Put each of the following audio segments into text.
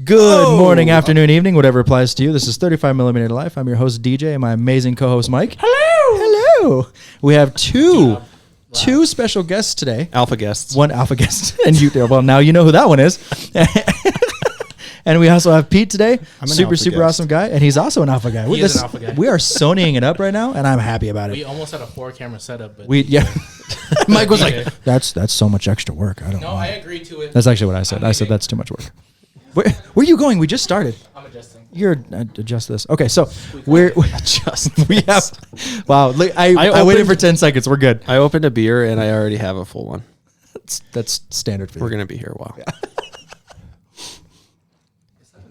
Good morning, afternoon, evening, whatever applies to you. This is 35mm Life. I'm your host, DJ, and my amazing co-host, Mike. Hello. We have two special guests today. Alpha guests. One alpha guest. And you, well, now you know who that one is. And we also have Pete today. Super awesome guy. And he's also an alpha guy. He is an alpha guy. We are Sonying it up right now, and I'm happy about it. We almost had a 4-camera setup. But Mike was like, that's so much extra work. I don't know. No, I agree to it. That's actually what I said. I said that's too much work. Where are you going? We just started. I'm adjusting. You're adjust this. Okay, so we have. Wow, I waited for 10 seconds. We're good. I opened a beer and I already have a full one. That's standard for you. We're gonna be here a while. Yeah.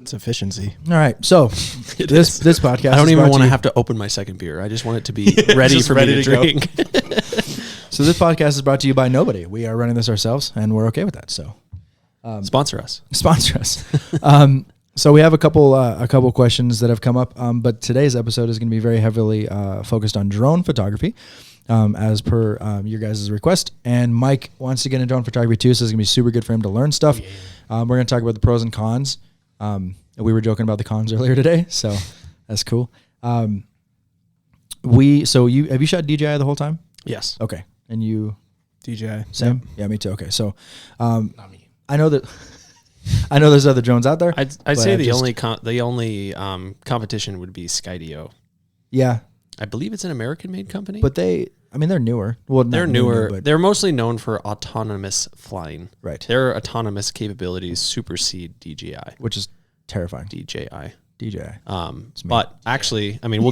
It's efficiency. All right, so this podcast. I don't even want to have to open my second beer. I just want it to be ready for me to drink. So this podcast is brought to you by nobody. We are running this ourselves, and we're okay with that. So. Sponsor us. So we have a couple questions that have come up, but today's episode is going to be very heavily focused on drone photography, as per your guys' request. And Mike wants to get into drone photography too, so it's going to be super good for him to learn stuff. We're going to talk about the pros and cons. We were joking about the cons earlier today, so that's cool. Have you shot DJI the whole time? Yes. Okay, and you DJI same? Yeah, me too. Okay, so Not me. I know there's other drones out there. I'd say the only competition would be Skydio. Yeah, I believe it's an American-made company, but they're newer. Well, they're newer. But they're mostly known for autonomous flying. Right. Their autonomous capabilities supersede DJI, which is terrifying. DJI. But actually, I mean, we'll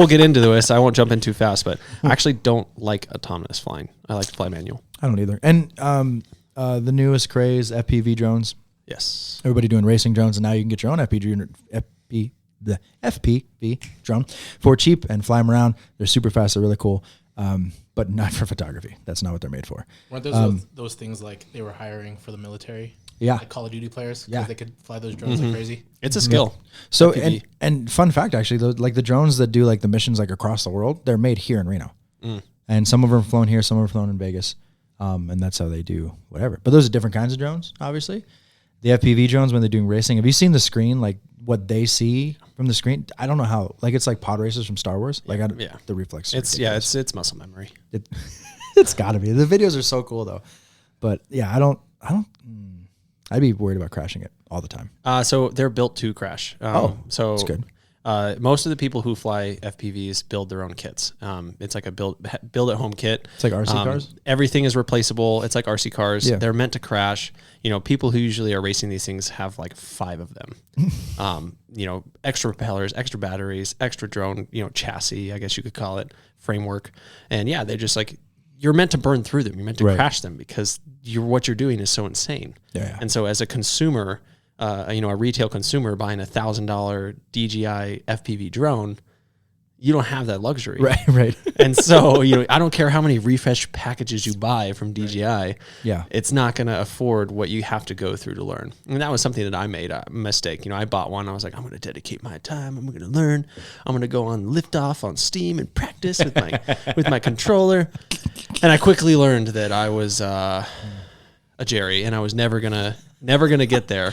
get into this. I won't jump in too fast, but I actually don't like autonomous flying. I like to fly manual. I don't either. And the newest craze, FPV drones. Yes. Everybody doing racing drones, and now you can get your own FPV drone for cheap and fly them around. They're super fast. They're really cool, but not for photography. That's not what they're made for. Weren't those things like they were hiring for the military? Yeah. Like Call of Duty players? Because they could fly those drones like crazy. It's a skill. Yeah. So, and fun fact, actually, the drones that do like the missions like across the world, they're made here in Reno. And some of them are flown here, some are flown in Vegas. And that's how they do whatever. But those are different kinds of drones, obviously. The FPV drones, when they're doing racing, have you seen the screen, like what they see from the screen? I don't know how. Like it's like pod racers from Star Wars. Like the reflex. It's muscle memory. It's got to be. The videos are so cool though. But yeah, I'd be worried about crashing it all the time. So they're built to crash. So that's good. Most of the people who fly FPVs build their own kits. It's like a build at home kit. It's like RC cars. Everything is replaceable. It's like RC cars. Yeah. They're meant to crash. People who usually are racing these things have like 5 of them. Extra propellers, extra batteries, extra drone, chassis, I guess you could call it, framework. And yeah, they're just like, you're meant to burn through them. You're meant to crash them because what you're doing is so insane. Yeah. And so as a consumer, a retail consumer buying $1,000 DJI FPV drone, you don't have that luxury. Right. And so, I don't care how many refresh packages you buy from DJI. Yeah. It's not going to afford what you have to go through to learn. And that was something that I made a mistake. I bought one. I was like, I'm going to dedicate my time. I'm going to learn. I'm going to go on liftoff on Steam and practice with my controller. And I quickly learned that I was a Jerry, and I was never gonna get there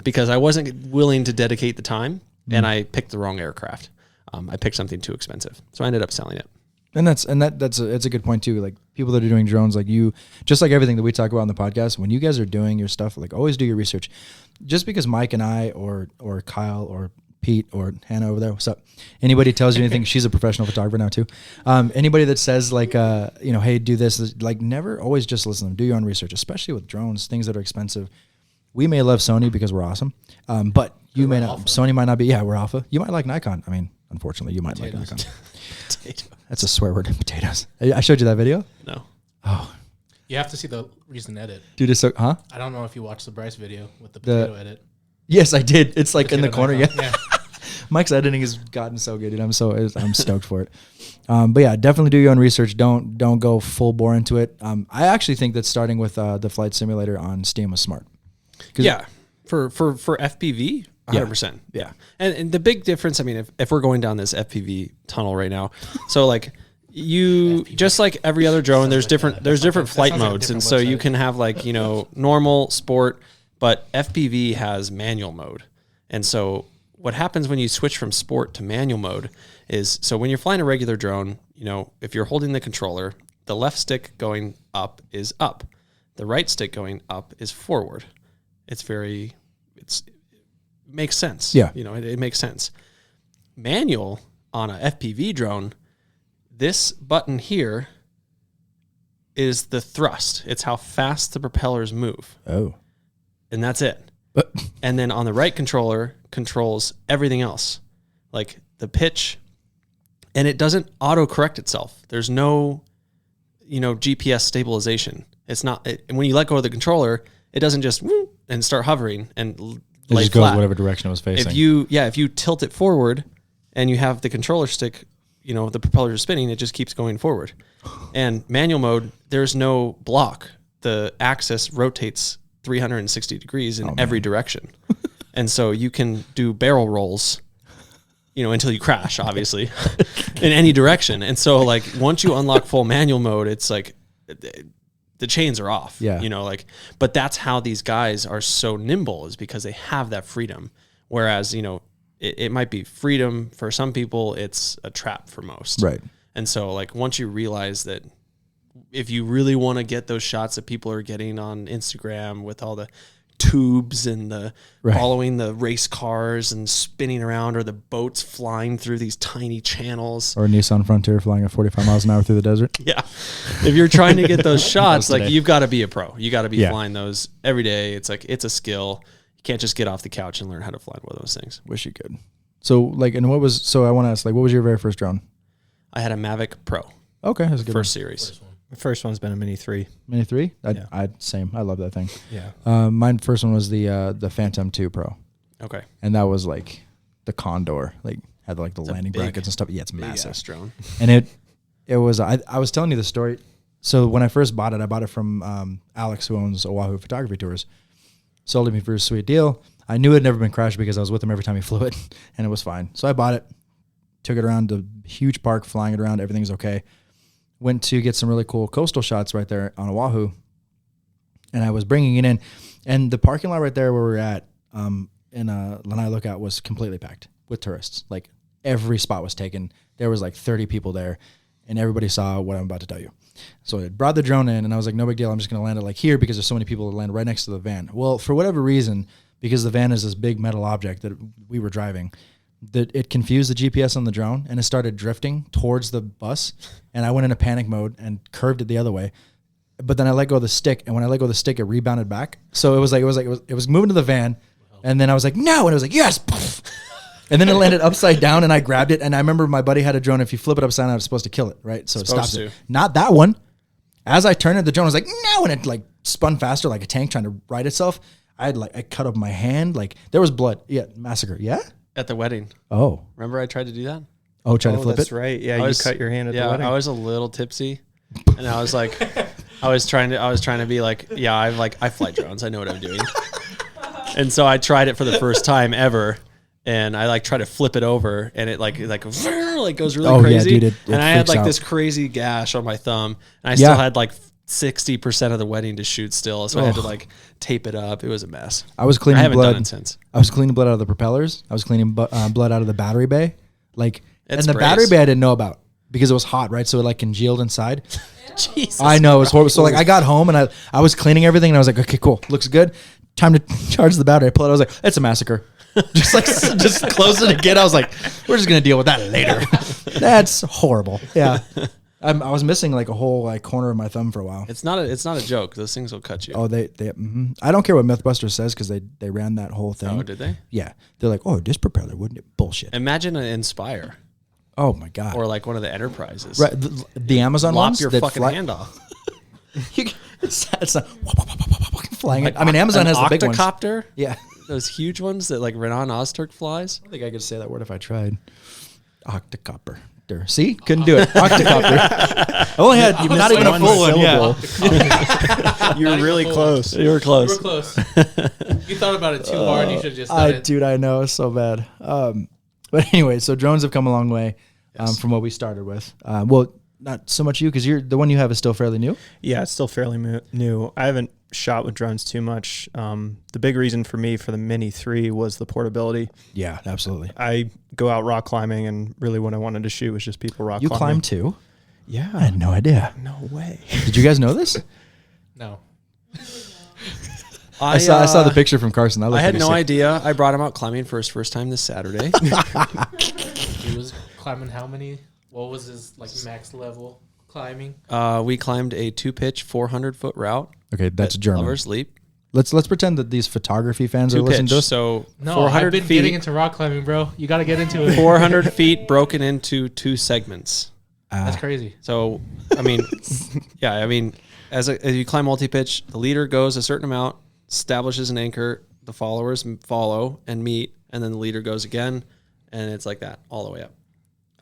because I wasn't willing to dedicate the time, and I picked the wrong aircraft. I picked something too expensive, so I ended up selling it. And that's a good point too. Like people that are doing drones, like you, just like everything that we talk about on the podcast. When you guys are doing your stuff, like always do your research. Just because Mike and I, or Kyle, or Pete, or Hannah over there, what's up? Anybody tells you anything, she's a professional photographer now too. Anybody that says like, hey, do this, like never always just listen to them. Do your own research, especially with drones, things that are expensive. We may love Sony because we're awesome, but you may not. Alpha. Sony might not be. Yeah, we're alpha. You might like Nikon. I mean, unfortunately, you might like Nikon. That's a swear word. Potatoes. I showed you that video. No. Oh. You have to see the recent edit. Dude, it's so, huh? I don't know if you watched the Bryce video with the potato edit. Yes, I did. It's like in the corner. Nikon. Yeah. Mike's editing has gotten so good, dude. I'm stoked for it. But yeah, definitely do your own research. Don't go full bore into it. I actually think that starting with the flight simulator on Steam was smart. Yeah, for FPV, 100%. Yeah, and the big difference, I mean, if we're going down this FPV tunnel right now, so like you just like every other drone, there's different flight modes, and so you can have like normal, sport, But FPV has manual mode. And so what happens when you switch from sport to manual mode is, so when you're flying a regular drone, you know, if you're holding the controller, the left stick going up is up. The right stick going up is forward. It makes sense. Yeah. You know, it makes sense. Manual on a FPV drone, this button here is the thrust. It's how fast the propellers move. Oh. And that's it. And then on the right controller controls everything else, like the pitch, and it doesn't auto correct itself. There's no, you know, GPS stabilization. It's not, when you let go of the controller, it doesn't just whoop and start hovering and It lay just goes flat. whatever direction it was facing. If you tilt it forward and you have the controller stick, you know, the propellers are spinning, it just keeps going forward. And manual mode, there's no block. The axis rotates 360 degrees in every direction. And so you can do barrel rolls, you know, until you crash, obviously, in any direction. And so, like, once you unlock full manual mode, it's like the chains are off. Yeah. You know, like, but that's how these guys are so nimble, is because they have that freedom. Whereas, you know, it might be freedom for some people, it's a trap for most. Right. And so, like, once you realize that if you really want to get those shots that people are getting on Instagram with all the tubes and the following the race cars and spinning around, or the boats flying through these tiny channels, Or a Nissan Frontier flying at 45 miles an hour through the desert. yeah, if you're trying to get those shots, like, today. you've got to be a pro. You got to be Yeah. flying those every day. It's like, it's a skill. You can't just get off the couch and learn how to fly one of those things. Wish you could. So, like, and I want to ask, like, what was your very first drone? I had a Mavic Pro, Okay, that's a good first series. The first one's been a Mini 3. one. Mini 3? Yeah. Same. I love that thing. Yeah. Mine first one was the Phantom 2 Pro. Okay. And that was like the Condor, like had like the It's a landing big- brackets and stuff. Yeah, it's Big massive. ass drone. And it was, I was telling you the story. So when I first bought it, I bought it from Alex, who owns Oahu Photography Tours. Sold it me for a sweet deal. I knew it had never been crashed because I was with him every time he flew it, and it was fine. So I bought it, took it around the huge park, flying it around. Everything's okay. Went to get some really cool coastal shots right there on Oahu, and I was bringing it in, and the parking lot right there where we were at in Lanai Lookout was completely packed with tourists. Like, every spot was taken. There was like 30 people there, and everybody saw what I'm about to tell you. So I brought the drone in, and I was like, no big deal. I'm just going to land it like here because there's so many people that land right next to the van. Well, for whatever reason, because the van is this big metal object that we were driving, that it confused the GPS on the drone, and it started drifting towards the bus. And I went into panic mode and curved it the other way. But then I let go of the stick, and when I let go of the stick, it rebounded back. So it was moving to the van, and then I was like, no, and it was like, yes. And then it landed upside down, and I grabbed it. And I remember my buddy had a drone. If you flip it upside down, it's supposed to kill it, right? So it stops it. Not that one. As I turned it, the drone was like, no, and it like spun faster like a tank trying to right itself. I cut up my hand. Like, there was blood. Yeah, massacre. Yeah? At the wedding. Oh. Remember I tried to do that? Oh, try to flip that's it? right. Yeah, I was- you cut your hand at yeah, the wedding. I was a little tipsy, and I was like, I was trying to be like, yeah, I fly drones. I know what I'm doing. And so I tried it for the first time ever, and I like try to flip it over, and it like goes really Oh, yeah, crazy. dude, it and I had freaks like out. this crazy gash on my thumb, and I Yeah. still had like 60% of the wedding to shoot still, so I had to like tape it up. It was a mess. I was cleaning I haven't blood. done it since. I was cleaning blood out of the propellers. I was cleaning blood out of the battery bay. Like, It and the sprays. battery bay I didn't know about because it was hot, right? So it like congealed inside. Jesus. I know, it was horrible. So like I got home and I was cleaning everything, and I was like, okay, cool, looks good. Time to charge the battery. I pull it. I was like, it's a massacre. just close it again. I was like, we're just gonna deal with that later. That's horrible. Yeah. I was missing like a whole like corner of my thumb for a while. It's not a joke. Those things will cut you. Oh, I don't care what MythBusters says because they ran that whole thing. Oh, did they? Yeah. They're like, oh, this propeller, wouldn't it? Bullshit. Imagine an Inspire Oh my God. or like one of the Enterprises. Right, the Amazon Lop ones your that fucking fly, hand off. it's not flying. I mean, Amazon has the big ones. octocopter. Yeah. Those huge ones that like Renan Ozturk flies. I think I could say that word if I tried. Octocopter. See? Couldn't do it. Octocopter. I only had not even a full one. Yeah. You were really close. You were You close. were close. You thought about it too hard. You should have just done it. Dude, I know. It's so bad. But anyway, so drones have come a long way from what we started with. Well, not so much you, because the one you have is still fairly new. Yeah, it's still fairly new. I haven't shot with drones too much. The big reason for me for the Mini 3 was the portability. Yeah, absolutely. I go out rock climbing, and really what I wanted to shoot was just people rock You climbing. climb too? Yeah. I had no idea. No way. Did you guys know this? No. I saw the picture from Carson. That I had pretty no sick. idea. I brought him out climbing for his first time this Saturday. He was climbing how many? What was his like max level climbing? We climbed a 2-pitch 400-foot route. Okay, that's at German. Lover's Leap. Let's pretend that these photography fans are listening to 2-pitch. us. So No, 400 I've been feet. getting into rock climbing, bro. You got to get into it. 400 feet broken into 2 segments. That's crazy. So, I mean, yeah, I mean, as you climb multi-pitch, the leader goes a certain amount, establishes an anchor, the followers follow and meet, and then the leader goes again, and it's like that all the way up.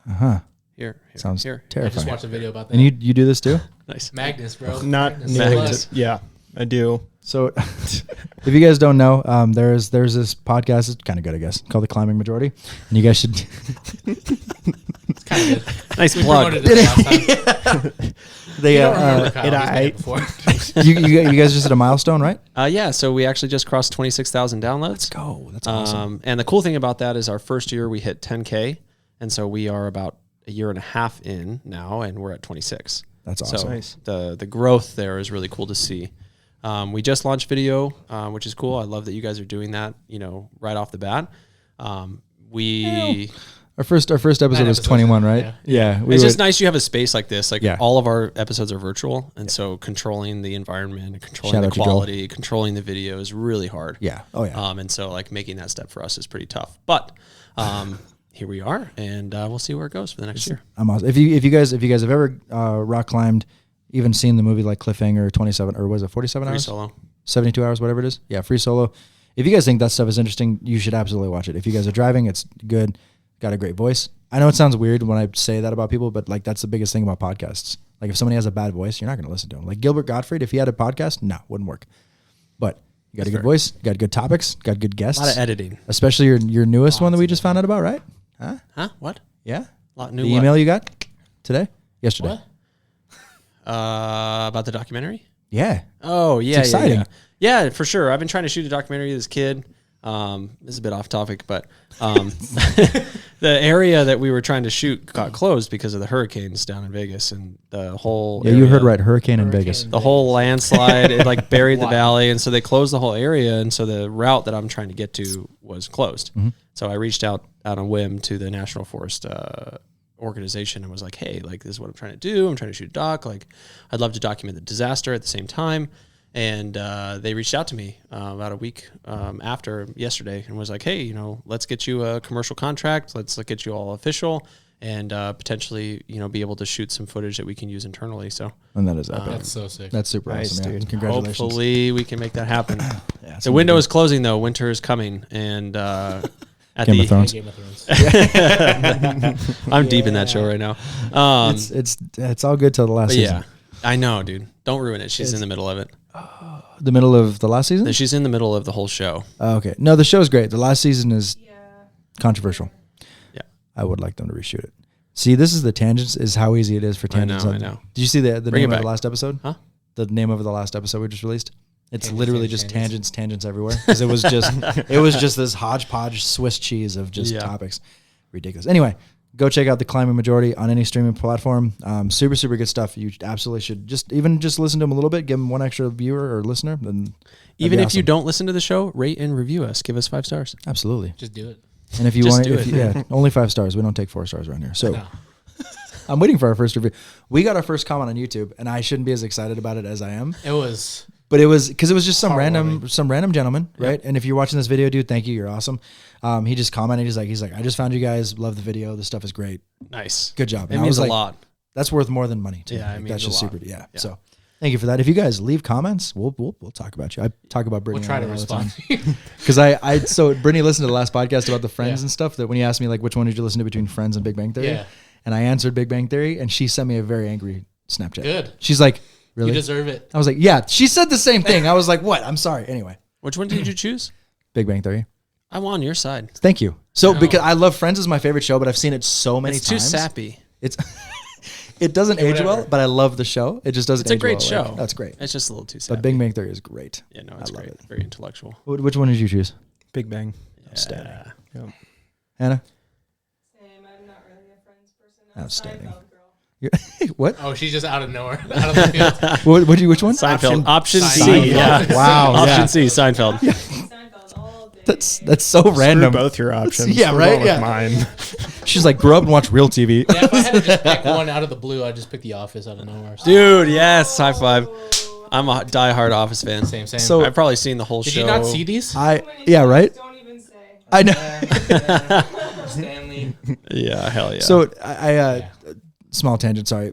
Uh-huh. Here. Sounds here. I just terrifying. watched a video about that. And you do this too? Nice. Magnus, bro. Not Magnus. nearly. Magnus. Yeah, I do. So, if you guys don't know, there's this podcast. It's kind of good, I guess, called The Climbing Majority, and you guys should. It's kind of good. Nice We plug. promoted this last time. They You don't remember Kyle. it He's been I- here before. you guys just hit a milestone, right? Yeah, so we actually just crossed 26,000 downloads. Go. That's awesome. And the cool thing about that is our first year we hit 10K, and so we are about a year and a half in now, and we're at 26. That's awesome. So Nice. the growth there is really cool to see. We just launched video, which is cool. I love that you guys are doing that, right off the bat. Our first episode was episodes 21, in, right? Yeah. It's just nice you have a space like this. Like Yeah. all of our episodes are virtual, and so controlling the environment, and controlling Shout the out to Joel. quality, controlling the video is really hard. Yeah. Oh yeah. And so like making that step for us is pretty tough. But here we are, and we'll see where it goes for the next year. I'm awesome. If you guys have ever rock climbed, even seen the movie like Cliffhanger 27 or was it 47 Free hours? solo. 72 hours, whatever it is. Yeah, free solo. If you guys think that stuff is interesting, you should absolutely watch it. If you guys are driving, it's good. Got a great voice. I know it sounds weird when I say that about people, but like that's the biggest thing about podcasts. Like if somebody has a bad voice, you're not going to listen to him. Like Gilbert Gottfried, if he had a podcast, no, wouldn't work. But you got a good voice, got good topics, got good A guests. lot of editing. Especially your newest one that we just found out about, right? Huh? Huh? What? Yeah. A lot The new. email you got today? Yesterday. What? About the documentary? Yeah. Oh yeah, exciting. Yeah, for sure. I've been trying to shoot a documentary as a kid. This is a bit off topic, but the area that we were trying to shoot got closed because of the hurricanes down in Vegas, and the whole Yeah, you heard right. Hurricane in Hurricane. Vegas. the whole landslide, it like buried the valley, and so they closed the whole area, and so the route that I'm trying to get to was closed. So I reached out on a whim to the National Forest organization and was like, hey, like this is what I'm trying to do. I'm trying to shoot a doc. Like I'd love to document the disaster at the same time. And they reached out to me about a week after yesterday and was like, hey, let's get you a commercial contract. Let's get you all official and potentially, be able to shoot some footage that we can use internally. So And that is epic. That's so sick. That's super Nice, awesome. Yeah. dude. Congratulations. hopefully we can make that happen. Yeah, The window is closing though. Winter is coming. And at Game of Thrones. Game of Thrones. I'm deep in that show right now. It's all good till the last But season. yeah, I know, dude. Don't ruin it. She's in the middle of it. The middle of the last season? She's in the middle of the whole show. Oh, okay. No, the show's great. The last season is controversial. Yeah. I would like them to reshoot it. See, this is the tangents, is how easy it is for tangents. I know. Did you see the Bring name it of the back. last episode? Huh? The name of the last episode we just released? It's Tangents, literally tangents, just tangents everywhere. Because it was just this hodgepodge Swiss cheese of just Yeah. topics. Ridiculous. Anyway, go check out The Climbing Majority on any streaming platform. Super, super good stuff. You absolutely should just listen to them a little bit. Give them one extra viewer or listener. Then Even if you don't listen to the show, rate and review us. Give us 5 stars. absolutely. Just do it. And if you Just want, do it. only 5 stars. We don't take 4 stars around here. So No. I'm waiting for our first review. We got our first comment on YouTube, and I shouldn't be as excited about it as I am. It was. But it was because it was just some Heartwarming. random gentleman, right? And if you're watching this video, dude, thank you. You're awesome. He just commented. He's like, I just found you guys. Love the video. This stuff is great. Nice. Good job. It And I means was a like, lot. That's worth more than money. To Yeah, me. it Like, means that's a just lot. super. Yeah. Yeah. So thank you for that. If you guys leave comments, we'll talk about you. I talk about Brittany We'll try to all the time. respond. Because so Brittany listened to the last podcast about the Friends Yeah. and stuff. That when you asked me like which one did you listen to between Friends and Big Bang Theory, Yeah. and I answered Big Bang Theory, and she sent me a very angry Snapchat. Good. She's like, really? You deserve it. I was like, yeah. She said the same thing. I was like, what? I'm sorry. Anyway, Which one did you choose? Big Bang Theory. I'm on your side. Thank you. So No. because I love Friends is my favorite show, but I've seen it so many It's too times. sappy. It's It doesn't age whatever. well, but I love the show. It just doesn't It's a age great well. show. Like, that's great. It's just a little too sad. But Big Bang Theory is great. Yeah, no, it's I love great. it. Very intellectual. Which one did you choose? Big Bang. Outstanding. Yeah. Yep. Hannah? Same. I'm not really a Friends person. I'm a Outstanding. Seinfeld girl. What? Oh, she's just out of nowhere. Out of the field. Which one? Seinfeld. Option C. Seinfeld. Yeah. Wow. Option yeah. C. Seinfeld. Seinfeld all day. That's so random. Screw both your options. Yeah, We're right? going with Yeah. mine. She's like, grew up and watched real TV. Yeah, if I had to just pick one out of the blue, I'd just pick The Office out of nowhere. Dude, yes. High five. I'm a diehard Office fan. Same. So- I've probably seen the whole Did show. you not see these? Yeah, right? Don't even say. I know. Stanley. Yeah, hell yeah. So small tangent, sorry.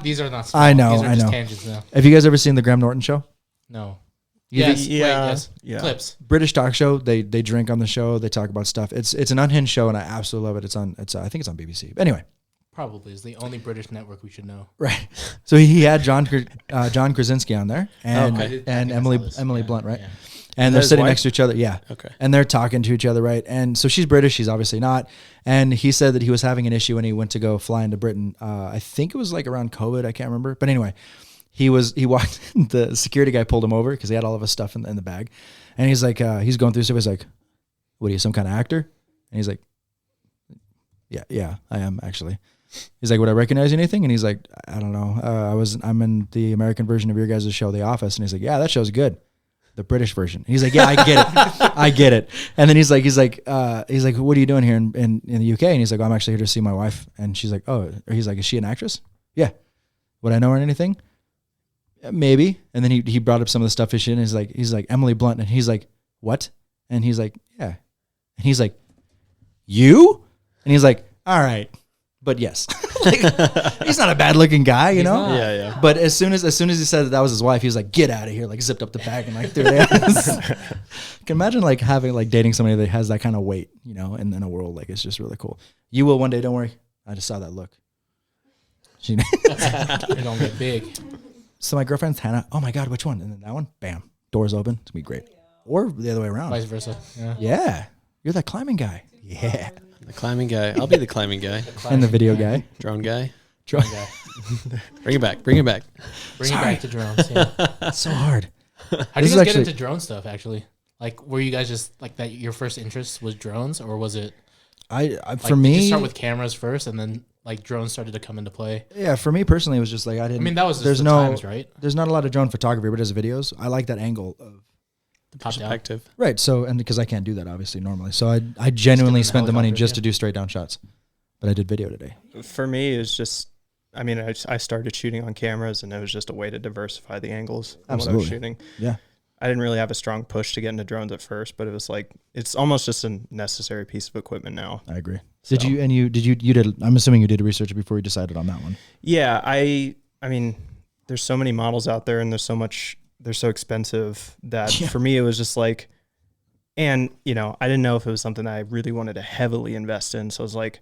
These are not. Small. I know, These are I just know. tangents now. Have you guys ever seen the Graham Norton show? No. You Yes. think- Wait, Yeah, yes. yeah. Clips. British talk show. They drink on the show. They talk about stuff. It's an unhinged show, and I absolutely love it. I think it's on BBC. But anyway, Probably is the only British network we should know. right. So he had John Krasinski on there, and Okay. I think and I Emily saw this. Emily Yeah, Blunt, right? yeah. And that they're his sitting wife? next to each other. Yeah. Okay. And they're talking to each other, right? And so she's British. She's obviously not. And he said that he was having an issue when he went to go fly into Britain. I think it was like around COVID. I can't remember. But anyway, he walked. The security guy pulled him over because he had all of his stuff in the bag. And he's like, he's going through stuff. He's like, "What are you, some kind of actor?" And he's like, "Yeah, I am actually." He's like, "Would I recognize anything?" And he's like, "I don't know. I'm in the American version of your guys' show, The Office." And he's like, "Yeah, that show's good. The British version." He's like, "Yeah, I get it. I get it." And then he's like, "What are you doing here in the UK?" And he's like, "I'm actually here to see my wife." And she's like, "Oh," or he's like, "Is she an actress?" "Yeah." "Would I know her or anything?" "Yeah, maybe." And then he brought up some of the stuff and he's like, "Emily Blunt." And he's like, "What?" And he's like, "Yeah." And he's like, "You?" And he's like, "All right. But yes." Like, he's not a bad looking guy, you know? not. Yeah. But as soon as he said that was his wife, he was like, "Get out of here!" Like zipped up the bag and like threw it in. Can imagine like dating somebody that has that kind of weight, you know, in a world like it's just really cool. You will one day. Don't worry. I just saw that look. She. It don't get big. So my girlfriend's Hannah. "Oh my God, which one?" And then that one, bam, doors open. It's gonna be great. Or the other way around. Vice versa. Yeah. Yeah, you're that climbing guy. Yeah, The climbing guy. I'll be the climbing guy. and the video guy. Drone guy. Try. Yeah. Bring it back. Bring it back. Bring Sorry. it back to drones. Yeah. It's so hard. How This did is you guys actually- get into drone stuff? Actually, like, were you guys just like that? Your first interest was drones, or was it I like, for did me, you start with cameras first, and then like drones started to come into play? yeah, for me personally, it was just like I I didn't. mean, that was just there's the no times, right? there's not a lot of drone photography, but as videos, I like that angle of The top down. Perspective. right. So and because I can't do that obviously normally, so I genuinely in the spent the money helicopter, just yeah. to do straight down shots, but I did video today. For me, it's just, I mean, I started shooting on cameras, and it was just a way to diversify the angles of what I was Absolutely. shooting. Yeah, I didn't really have a strong push to get into drones at first, but it was like, it's almost just a necessary piece of equipment now. I agree. So- Did you? And you did? I'm assuming you did research before you decided on that one. Yeah, I mean, there's so many models out there, and they're so expensive that Yeah. for me, it was just like, and, you know, I didn't know if it was something that I really wanted to heavily invest in. So I was like,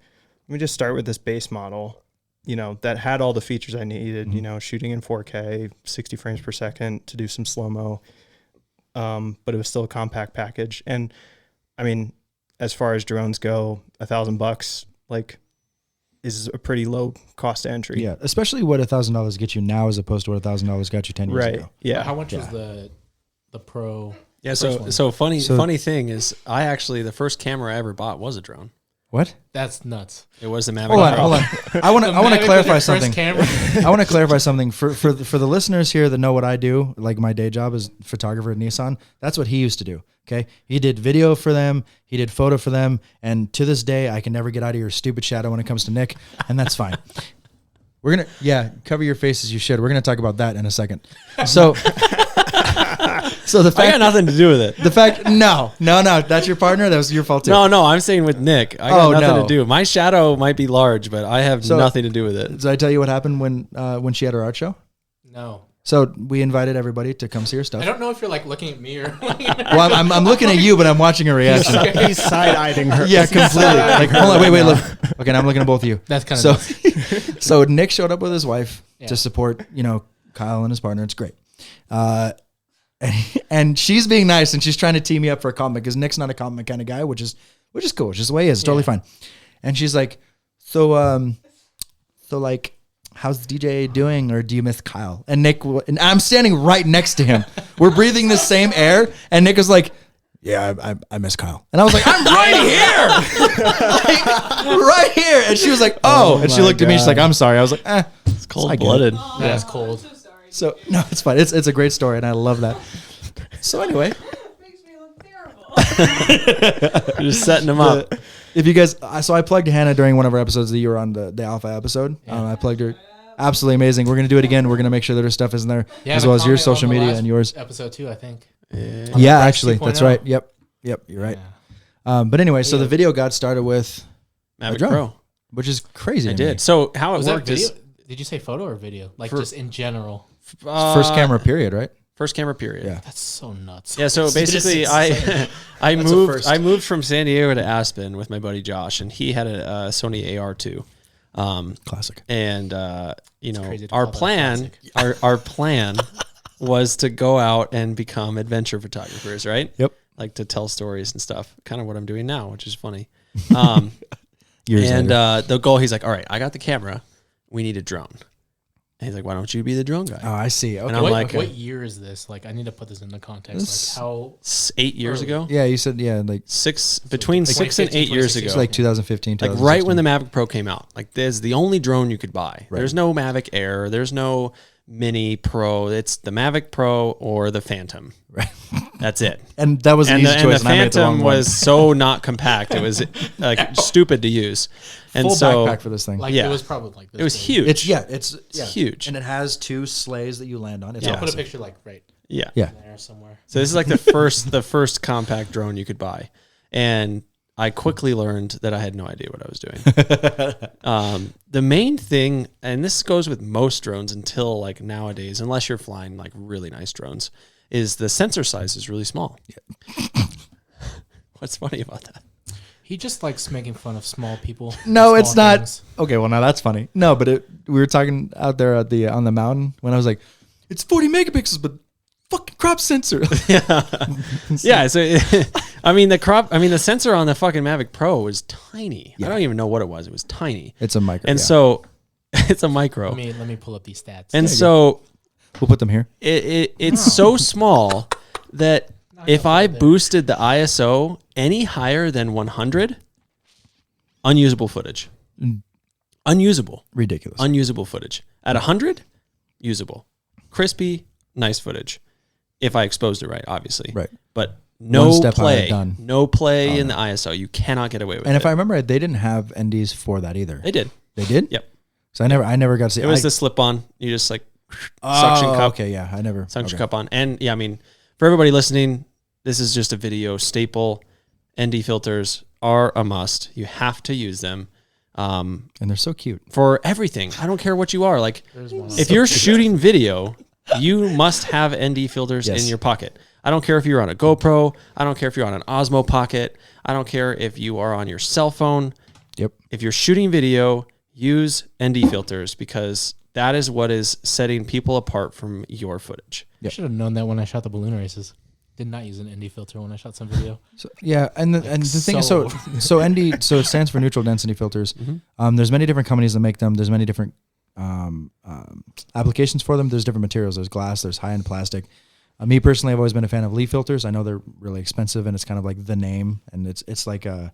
let me just start with this base model, you know, that had all the features I needed, you know, shooting in 4K, 60 frames per second to do some slow-mo. But it was still a compact package. And I mean, as far as drones go, $1,000 like is a pretty low cost entry. Yeah, especially what $1,000 gets you now, as opposed to what $1,000 got you 10 years Right. ago. Yeah. How much was Yeah. the pro? Yeah. First So one. so funny. So- funny thing is, the first camera I ever bought was a drone. What? That's nuts. It was the Mavic. Hold on, Pro. hold on. I want to Mavic was clarify your first something. camera? I want to clarify something for the listeners here that know what I do. Like my day job is photographer at Nissan. That's what he used to do. Okay, he did video for them. He did photo for them. And to this day, I can never get out of your stupid shadow when it comes to Nick, and that's fine. We're gonna cover your face as you should. We're gonna talk about that in a second. So, so the I got fact nothing to do with it. no, that's your partner. That was your fault too. No, I'm saying with Nick. I got Oh, nothing no. to do. My shadow might be large, but I have So- nothing to do with it. Did I tell you what happened when she had her art show? No. So we invited everybody to come see her stuff. I don't know if you're like looking at me or. Well, I'm looking at you, but I'm watching her reaction. He's side-eyeing her. Yeah, completely. Like, hold on, wait, look. Okay, now I'm looking at both of you. That's kind So, of so Nick showed up with his wife Yeah. to support, Kyle and his partner. It's great. And she's being nice, and she's trying to tee me up for a compliment because Nick's not a compliment kind of guy, which is cool. It's just the way he is. It's totally fine. And she's like, so like, how's DJ doing, or do you miss Kyle? And Nick, and I'm standing right next to him. We're breathing the same air, and Nick was like, yeah, I miss Kyle. And I was like, I'm right here. Like, right here. And she was like, oh. And she looked at me, she's like, I'm sorry. I was like, It's cold-blooded. Oh, That's I'm cold. so sorry. So, no, it's fine. It's a great story, and I love that. So anyway, Makes me look terrible. You're just setting them up. if you guys, so I plugged Hannah during one of our episodes that you were on, the Alpha episode. I plugged her. Absolutely amazing. We're going to do it again. We're going to make sure that her stuff is in there, as well as your social media and yours. Episode 2, I think. Yeah, actually, that's right. Yep, you're right. Yeah. But anyway, so the video got started with Mavic drone, Pro. which is crazy. I to me. did. So how it Was that worked video? is Did you say photo or video? Like just in general. First camera period, right? First camera period. Yeah. That's so nuts. Yeah, so basically, I moved from San Diego to Aspen with my buddy Josh, and he had a Sony AR2. Classic. And crazy to our call that plan, our plan was to go out and become adventure photographers, right? Yep. Like to tell stories and stuff. Kind of what I'm doing now, which is funny. Years later. The goal, he's like, all right, I got the camera. We need a drone. And he's like, why don't you be the drone guy? Oh, I see. Okay. And I'm like, What year is this? Like, I need to put this into context. Like, how 8 years ago? Yeah, you said like Between 6 and 8 years ago. it's like 2015. Like right when the Mavic Pro came out. Like there's the only drone you could buy. Right. There's no Mavic Air. There's no Mini Pro. It's the Mavic Pro or the Phantom. Right. That's it. And that was an And easy the choice. And I made the wrong Phantom one. was so not compact. It was like stupid to use. And full so backpack for this thing. like Yeah. it was probably like this. it was big. huge. It's huge. and it has 2 sleighs that you land on. It's Yeah, I'll put a awesome. picture like right Yeah. Yeah. there somewhere. So this is like the first compact drone you could buy. And I quickly learned that I had no idea what I was doing. The main thing, and this goes with most drones until like nowadays, unless you're flying like really nice drones, is the sensor size is really small. Yeah. What's funny about that? He just likes making fun of small people. No, small it's not. things. Okay, well now that's funny. No, but we were talking out there at on the mountain when I was like, it's 40 megapixels, but fucking crop sensor. Yeah. So, I mean, the sensor on the fucking Mavic Pro was tiny. Yeah. I don't even know what it was. It was tiny. It's a micro. And yeah. so it's a micro. Let me pull up these stats. And so we'll put them here. it's so small that if I boosted the ISO any higher than 100, unusable footage. Unusable. Ridiculous. Unusable footage. At 100, usable. Crispy, nice footage. If I exposed it right, obviously. Right. But One no step higher, play. done. No play in the ISO. You cannot get away with it. And if I remember right, they didn't have NDs for that either. They did. They did? Yep. So I never got to see It was the slip on. You just like suction oh, cup. Okay, yeah. I never Suction okay. cup on. And yeah, I mean, for everybody listening, this is just a video staple. ND filters are a must. You have to use them And they're so cute. for everything. I don't care what you are. Like, There's one. if you're shooting video, you must have ND filters Yes. in your pocket. I don't care if you're on a GoPro. I don't care if you're on an Osmo Pocket. I don't care if you are on your cell phone. Yep. If you're shooting video, use ND filters because that is what is setting people apart from your footage. I should have known that when I shot the balloon races. Did not use an ND filter when I shot some video. So, yeah, and the thing is, so- so ND, so it stands for neutral density filters. There's many different companies that make them. There's many different applications for them. There's different materials. There's glass. There's high end plastic. Me personally, I've always been a fan of leaf filters. I know they're really expensive, and it's kind of like the name, and it's like a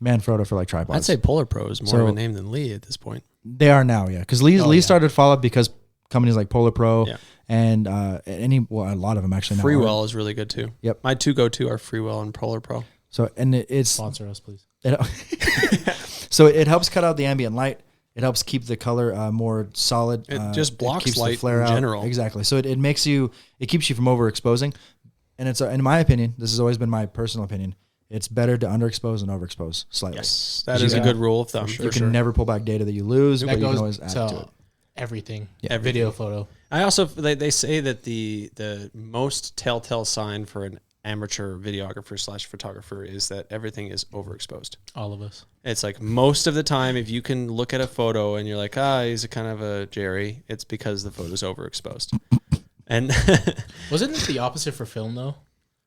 Manfrotto for like tripods. I'd say Polar Pro is more So- of a name than Lee at this point. They are now, yeah, because Lee started follow up because companies like Polar Pro Yeah. and a lot of them actually now are. Freewell is really good too. Yep. My two go-to are Freewell and Polar Pro. So and it's Sponsor us, please. so it helps cut out the ambient light. It helps keep the color more solid. It just blocks keeps the light flare in out. general. Exactly. So it keeps you from overexposing. And it's in my opinion, this has always been my personal opinion. It's better to underexpose than overexpose slightly. Yes, that You is a can- good rule of thumb. You can never pull back data that you lose, but That you can goes always add to it. to everything. Yeah. Video, photo. I also they say that the most telltale sign for an amateur videographer / photographer is that everything is overexposed. All of us. It's like most of the time, if you can look at a photo and you're like, he's a kind of a Jerry, it's because the photo's overexposed. And Wasn't it the opposite for film though?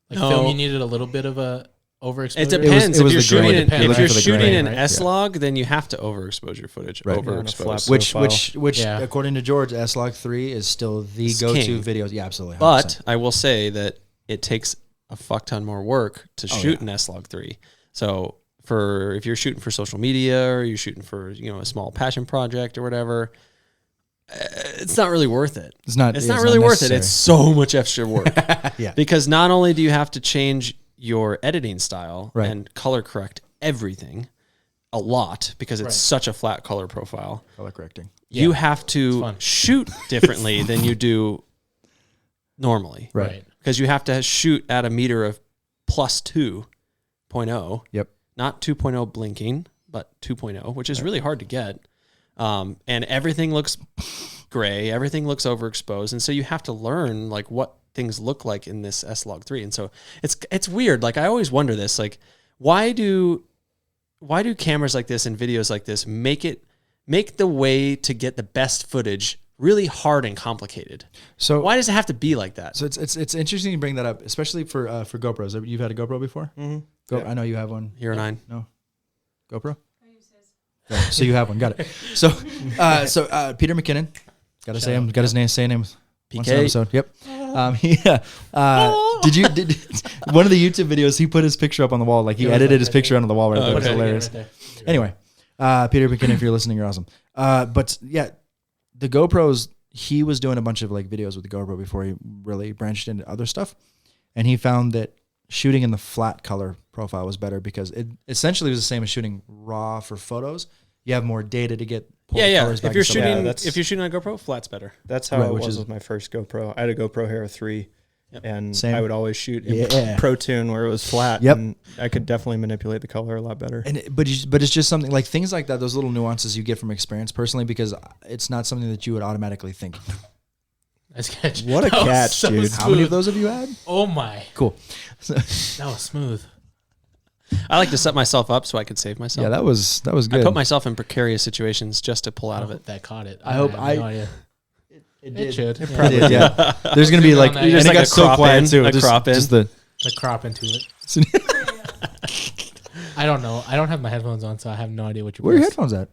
Like No. film, you needed a little bit of a overexposure? It depends. It was If you're the grain. shooting, You're if looking you're for the shooting grain, an right? S log, then you have to overexpose your footage. Right. Overexpose. Which Yeah. according to George, S-Log 3 is still the It's go-to king. videos. Yeah, absolutely. 100%. But I will say that it takes a fuck ton more work to shoot an S-Log 3. So if you're shooting for social media or you're shooting for, a small passion project or whatever, it's not really worth it. It's not really worth it. necessary. It's so much extra work. Yeah. Because not only do you have to change your editing style Right. and color correct everything a lot because it's Right. such a flat color profile, Color correcting. you have to fun. shoot differently than you do normally. Right. Because you have to shoot at a meter of plus 2.0. Yep. Not 2.0 blinking, but 2.0, which is really hard to get. And everything looks gray, everything looks overexposed, and so you have to learn like what things look like in this S-Log 3. And so it's weird. Like I always wonder this, like why do cameras like this and videos like this make the way to get the best footage really hard and complicated? So Why does it have to be like that? So it's interesting you bring that up, especially for GoPros. You've had a GoPro before? Mm-hmm. I know you have one. Hero 9. No, GoPro. Yeah, so you have one. Got it. So Peter McKinnon. Got to say him. Got his name. Say him. Once an PK. episode. Yep. Did one of the YouTube videos? He put his picture up on the wall. Like he edited his picture onto the wall. Right there. It was Okay, hilarious. right there. Anyway, Peter McKinnon, if you're listening, you're awesome. But yeah, the GoPros. He was doing a bunch of like videos with the GoPro before he really branched into other stuff, and he found that shooting in the flat color profile was better because it essentially was the same as shooting raw for photos. You have more data to get pull the Yeah. colors back If you're and stuff like shooting, that. if you're shooting on a GoPro, flat's better. That's how Right, it which was is- with my first GoPro. I had a GoPro Hero 3, and Same. I would always shoot in Yeah. Pro Tune where it was flat, Yep. and I could definitely manipulate the color a lot better. But it's just something like things like that, those little nuances you get from experience personally, because it's not something that you would automatically think. Nice catch. What a That was catch, so dude. How many of smooth. those have you had? Oh my, Cool. that was smooth. I like to set myself up so I can save myself. Yeah, that was good. I put myself in precarious situations just to pull out of it. That caught it. I hope have no idea. It It should. It did, yeah. There's gonna be Zoom in like, on that. and Just it like got a so crop quiet in, too. a Just, crop in. just the. The crop into it. I don't know. I don't have my headphones on, so I have no idea what you're. Where are your headphones at?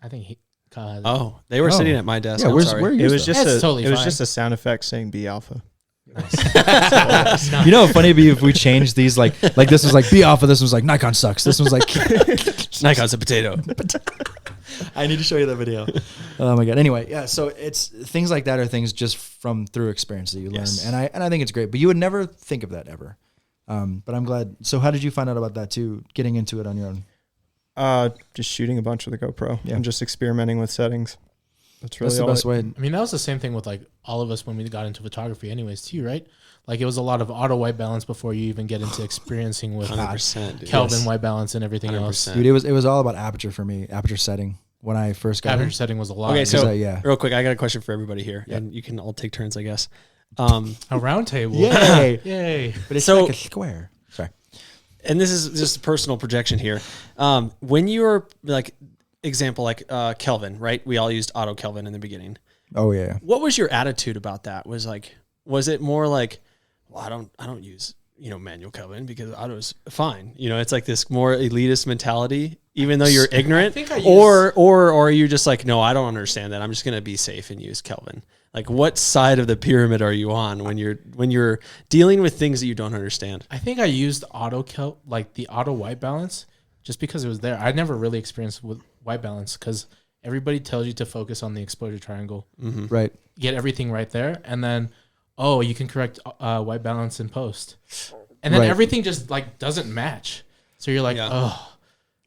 I think Kyle has it. Oh, they were Oh. sitting at my desk. Yeah, I'm where's sorry. where are It yours was though? just That's a totally it was fine. just a sound effect saying "Be Alpha." Nice. You know, how funny it'd be if we changed these like this was like be alpha, this was like Nikon sucks, this one's like Nikon's a potato. I need to show you that video. Oh my god. Anyway, yeah. So it's things like that are things just from through experience that you learn, Yes. and I think it's great. But you would never think of that ever. But I'm glad. So how did you find out about that too? Getting into it on your own. Just shooting a bunch with the GoPro Yeah. and just experimenting with settings. That's really That's the all best it- way. I mean, that was the same thing with like all of us when we got into photography, anyways, too, right? Like it was a lot of auto white balance before you even get into experiencing with 100%. Dude. Kelvin Yes. white balance and everything else. 100%. Dude, it was all about aperture for me. Aperture setting when I first got Average it. setting was a lot. Okay, So so yeah. real quick, I got a question for everybody here, Yeah. and you can all take turns, I guess. a round table. Yay! Yay. But it's So- like a square. Sorry. And this is just a personal projection here. When you were like, example, like Kelvin, right? We all used auto Kelvin in the beginning. Oh yeah. What was your attitude about that? Was it more like, well, I don't use, manual Kelvin because auto's fine. It's like this more elitist mentality, even though you're ignorant. think I use- or are you just like, no, I don't understand that. I'm just going to be safe and use Kelvin. Like, what side of the pyramid are you on when you're dealing with things that you don't understand? I think I used the auto white balance just because it was there. I never really experienced with white balance because everybody tells you to focus on the exposure triangle, Right. get everything right there, and then you can correct white balance in post, and then Right. everything just like doesn't match. So you're like, Yeah. oh.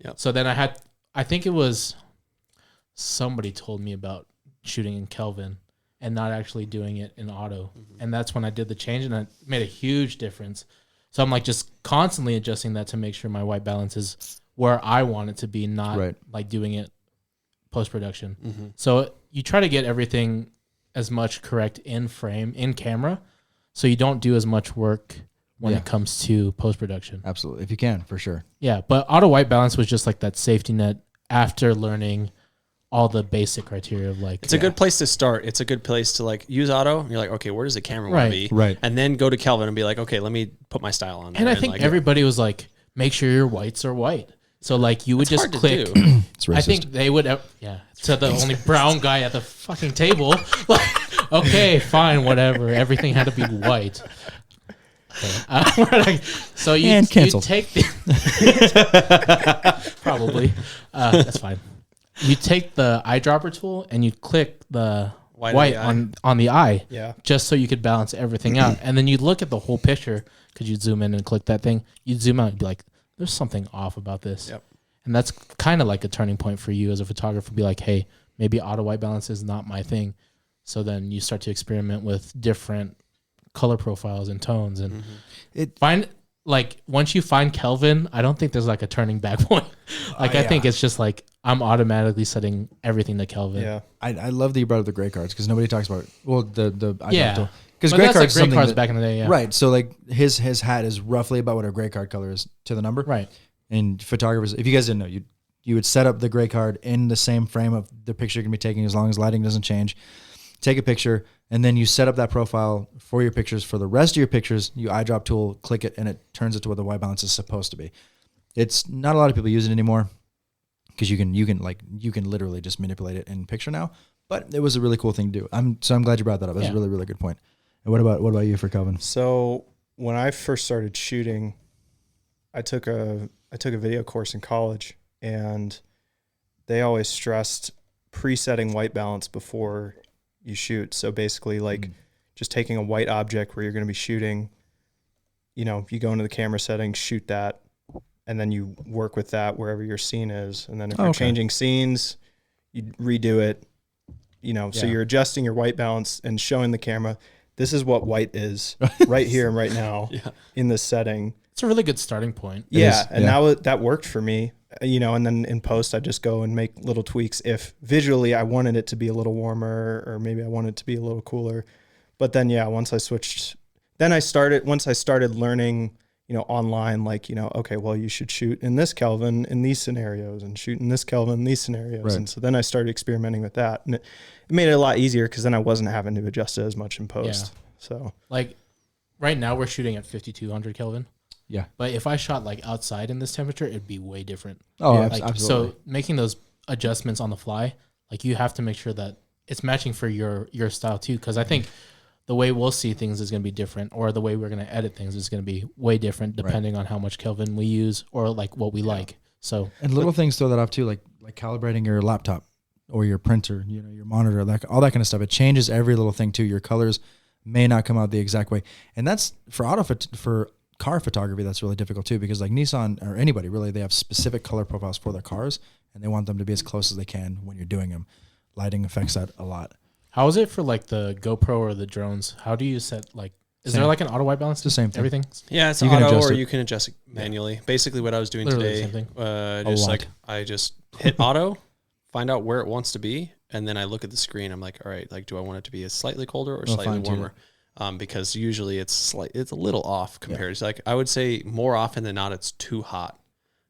Yep. So then I think it was somebody told me about shooting in Kelvin and not actually doing it in auto, and that's when I did the change, and it made a huge difference. So I'm like just constantly adjusting that to make sure my white balance is where I want it to be, not Right. like doing it post production. So you try to get everything as much correct in frame, in camera, so you don't do as much work when Yeah. it comes to post production. Absolutely. If you can, for sure. Yeah, but auto white balance was just like that safety net after learning all the basic criteria of like. It's a good place to start. It's a good place to like use auto. You're like, okay, where does the camera want Right. to be? Right. And then go to Kelvin and be like, okay, let me put my style on there. And I think like, everybody was like, make sure your whites are white. So like you would It's just hard to click. do. It's racist. I think they would, to the only brown guy at the fucking table. Like, okay, fine, whatever. Everything had to be white. So you And canceled. take the probably that's fine. You take the eyedropper tool and you click the White white on on the eye, Yeah. just so you could balance everything out. And then you look at the whole picture because you'd zoom in and click that thing. You'd zoom out and be like, "There's something off about this." Yep. And that's kind of like a turning point for you as a photographer. Be like, "Hey, maybe auto white balance is not my thing." So then you start to experiment with different color profiles and tones and find like once you find Kelvin, I don't think there's like a turning back point. Like I think it's just like I'm automatically setting everything to Kelvin. Yeah. I love that you brought up the gray cards because nobody talks about the Yeah. because But gray that's cards like gray cards back in the day, yeah. right. So like his hat is roughly about what a gray card color is to the number, Right. And photographers, if you guys didn't know, you would set up the gray card in the same frame of the picture you're gonna be taking as long as lighting doesn't change. Take a picture, and then you set up that profile for your pictures. For the rest of your pictures, you eyedrop tool, click it, and it turns it to what the white balance is supposed to be. It's not a lot of people use it anymore because you can literally just manipulate it in picture now. But it was a really cool thing to do. I'm glad you brought that up. That's a really, really good point. And what about you for Kelvin? So when I first started shooting, I took a video course in college, and they always stressed presetting white balance before you shoot. So basically like just taking a white object where you're going to be shooting, you go into the camera settings, shoot that, and then you work with that wherever your scene is. And then if you're changing scenes, you redo it, so you're adjusting your white balance and showing the camera, this is what white is right here and right now in this setting. It's a really good starting point. Now that worked for me, and then in post, I just go and make little tweaks. If visually I wanted it to be a little warmer, or maybe I wanted it to be a little cooler. But then, once I started learning, online, like, okay, well, you should shoot in this Kelvin in these scenarios and shoot in this Kelvin in these scenarios. Right. And so then I started experimenting with that, and it made it a lot easier because then I wasn't having to adjust it as much in post. So like right now we're shooting at 5200 Kelvin. Yeah. But if I shot like outside in this temperature, it'd be way different. Oh, Like, absolutely. so making those adjustments on the fly, like you have to make sure that it's matching for your style too. Cause I think the way we'll see things is going to be different, or the way we're going to edit things is going to be way different depending on how much Kelvin we use or like what we like. So, And little things throw that off too, like calibrating your laptop or your printer, your monitor, all that kind of stuff. It changes every little thing too. Your colors may not come out the exact way, and that's for car photography. That's really difficult too, because like Nissan or anybody really, they have specific color profiles for their cars, and they want them to be as close as they can when you're doing them. Lighting affects that a lot. how is it for like the GoPro or the drones? How do you set like? Is Same. there like an auto white balance? It's the same thing. Everything. Yeah, it's You can auto, adjust or it. you can adjust it manually. Basically, what I was doing Literally the today, same lot. I just hit auto, find out where it wants to be, and then I look at the screen. I'm like, all right, like, do I want it to be slightly colder or slightly fine-tune warmer? Because usually it's a little off compared to, like, I would say more often than not, it's too hot.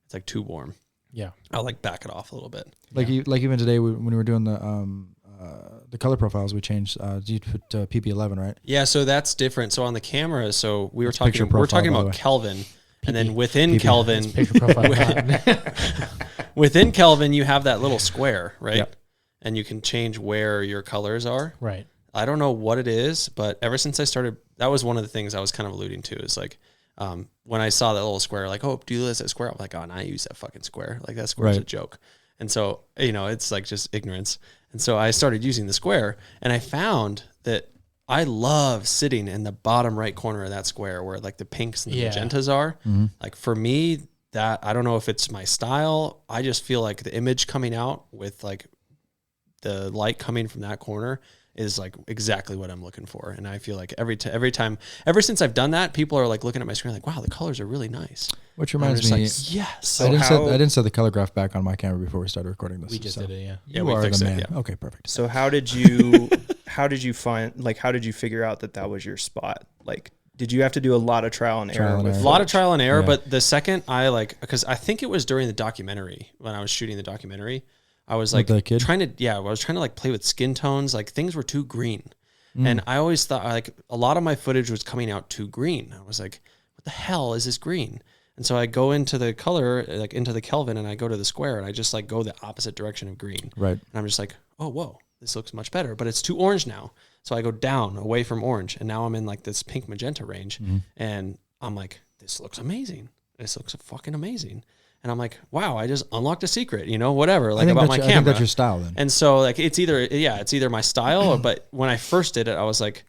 It's like too warm. Yeah. I'll like back it off a little bit. Like even today when we were doing the color profiles, we changed. You put PP11, right? Yeah, so that's different. So on the camera, so we were It's picture talking, we're profile, talking by the about way. Kelvin, and then within PP. Kelvin, Picture profile. within Kelvin, you have that little square, right? Yep. And you can change where your colors are. Right. I don't know what it is, but ever since I started, that was one of the things I was kind of alluding to, is like, when I saw that little square, like, oh, do you use that square? I'm like, oh, no, I use that fucking square. Like, that square is a Right. joke. And so, it's like just ignorance. And so I started using the square, and I found that I love sitting in the bottom right corner of that square where like the pinks and the magentas are. Like for me, that, I don't know if it's my style. I just feel like the image coming out with like the light coming from that corner is like exactly what I'm looking for. And I feel like every time, ever since I've done that, people are like looking at my screen like, wow, the colors are really nice. Which And I'm reminds just me, like, yes. So I didn't set the color graph back on my camera before we started recording this. We just so. did it. Yeah. Yeah, You we are fixed the it, man. yeah. Okay, perfect. So how did you figure out that was your spot? Like, did you have to do a lot of trial and error? A lot of trial and error, Yeah. but the second because I think it was during the documentary, when I was shooting the documentary, I was like the kid? trying to like play with skin tones. Like things were too green. And I always thought like a lot of my footage was coming out too green. I was like, what the hell is this green? And so I go into the color, like into the Kelvin, and I go to the square, and I just like go the opposite direction of green. Right. And I'm just like, oh, whoa, this looks much better, but it's too orange now. So I go down away from orange, and now I'm in like this pink magenta range, and I'm like, this looks amazing. This looks fucking amazing. And I'm like, wow, I just unlocked a secret, you know, whatever, like about my camera. I think that's your style then. And so like, it's either my style, or, but when I first did it, I was like,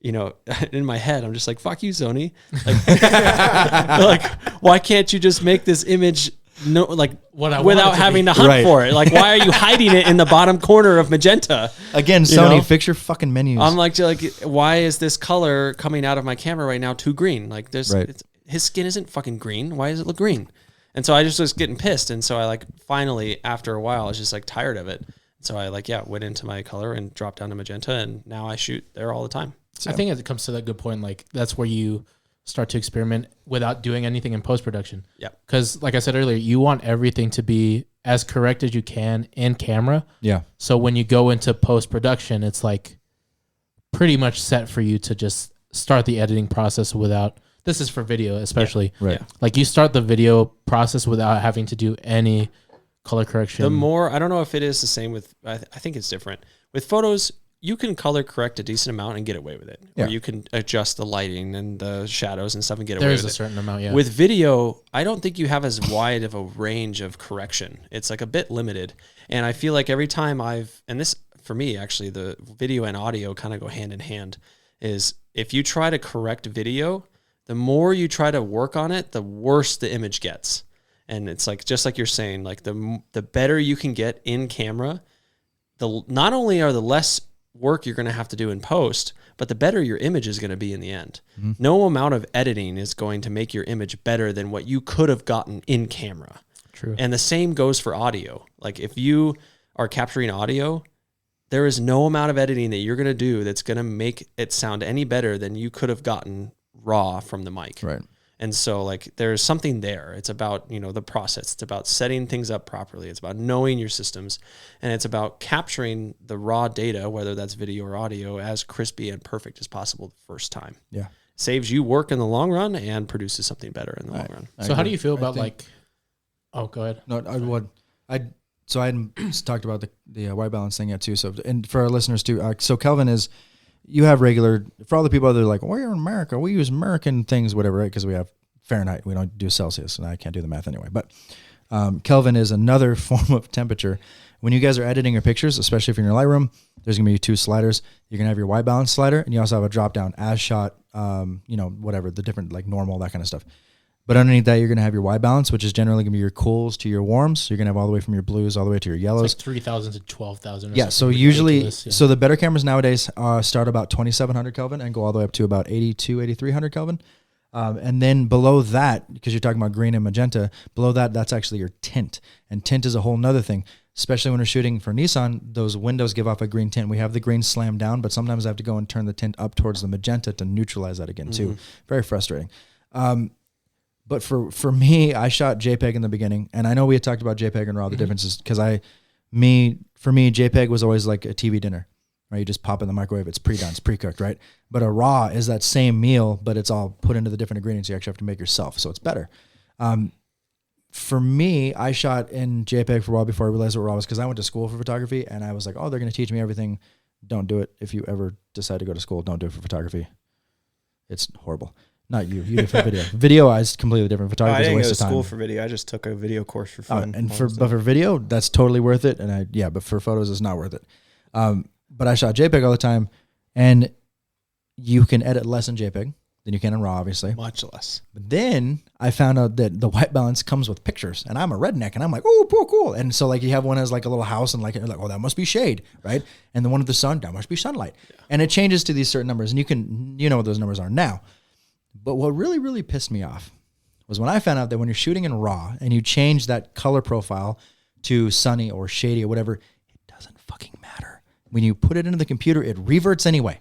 you know, in my head, I'm just like, fuck you, Sony. Like, like, why can't you just make this image without having to hunt for it? Like, why are you hiding it in the bottom corner of magenta? Again, Sony, fix your fucking menus. I'm like, why is this color coming out of my camera right now too green? Like, his skin isn't fucking green. Why does it look green? And so I just was getting pissed. And so I like finally, after a while, I was just like tired of it. So I like, went into my color and dropped down to magenta, and now I shoot there all the time. So. I think it comes to that good point. Like, that's where you start to experiment without doing anything in post-production. Yeah. Because like I said earlier, you want everything to be as correct as you can in camera. Yeah. So when you go into post-production, it's like pretty much set for you to just start the editing process without, this is for video especially. Yeah. Right. Yeah. Like, you start the video process without having to do any color correction. The more, I don't know if it is the same with, I think it's different. With photos, you can color correct a decent amount and get away with it. Yeah. Or you can adjust the lighting and the shadows and stuff and get away with it. There's a certain amount, yeah. With video, I don't think you have as wide of a range of correction. It's like a bit limited. And I feel like every time and this, for me, actually, the video and audio kind of go hand in hand, is if you try to correct video, the more you try to work on it, the worse the image gets. And it's like, just like you're saying, like the better you can get in camera, not only are the less work you're going to have to do in post, but the better your image is going to be in the end. Mm-hmm. No amount of editing is going to make your image better than what you could have gotten in camera. True. And the same goes for audio. Like, if you are capturing audio, there is no amount of editing that you're going to do that's going to make it sound any better than you could have gotten raw from the mic. Right. And so like there's something there. It's about, you know, the process. It's about setting things up properly. It's about knowing your systems, and it's about capturing the raw data, whether that's video or audio, as crispy and perfect as possible the first time. Yeah. Saves you work in the long run and produces something better in the long run. So how do you feel about oh, go ahead. No, I hadn't talked about the white balance thing yet too. So, and for our listeners too, so Kelvin is, you have regular, for all the people that are like, well, we're in America, we use American things, whatever, right? Because we have Fahrenheit, we don't do Celsius, and I can't do the math anyway. But Kelvin is another form of temperature. When you guys are editing your pictures, especially if you're in your Lightroom, there's gonna be 2 sliders. You're gonna have your white balance slider, and you also have a drop down as shot, whatever, the different, like normal, that kind of stuff. But underneath that, you're going to have your white balance, which is generally going to be your cools to your warms. So you're going to have all the way from your blues all the way to your yellows. It's like 3,000 to 12,000. Yeah, so usually, so the better cameras nowadays start about 2,700 Kelvin and go all the way up to about 8,300 Kelvin. And then below that, because you're talking about green and magenta, below that, that's actually your tint. And tint is a whole nother thing. Especially when we're shooting for Nissan, those windows give off a green tint. We have the green slammed down, but sometimes I have to go and turn the tint up towards the magenta to neutralize that again too. Very frustrating. But for me, I shot JPEG in the beginning, and I know we had talked about JPEG and RAW, the differences, because for me, JPEG was always like a TV dinner, right? You just pop in the microwave, it's pre-done, it's pre-cooked, right? But a RAW is that same meal, but it's all put into the different ingredients you actually have to make yourself, so it's better. For me, I shot in JPEG for a while before I realized what RAW was, because I went to school for photography, and I was like, oh, they're going to teach me everything. Don't do it. If you ever decide to go to school, don't do it for photography. It's horrible. Not you. You did for video. Video is completely different. Photography is a waste of time. I didn't go to school for video. I just took a video course for fun. But for video, that's totally worth it. And but for photos, it's not worth it. But I shot JPEG all the time, and you can edit less in JPEG than you can in RAW, obviously. Much less. But then I found out that the white balance comes with pictures, and I'm a redneck, and I'm like, oh, cool. And so like you have one as like a little house, and like you're like, oh, that must be shade, right? And the one with the sun, that must be sunlight. Yeah. And it changes to these certain numbers, and you know what those numbers are now. But what really, really pissed me off was when I found out that when you're shooting in RAW and you change that color profile to sunny or shady or whatever, it doesn't fucking matter. When you put it into the computer, it reverts anyway.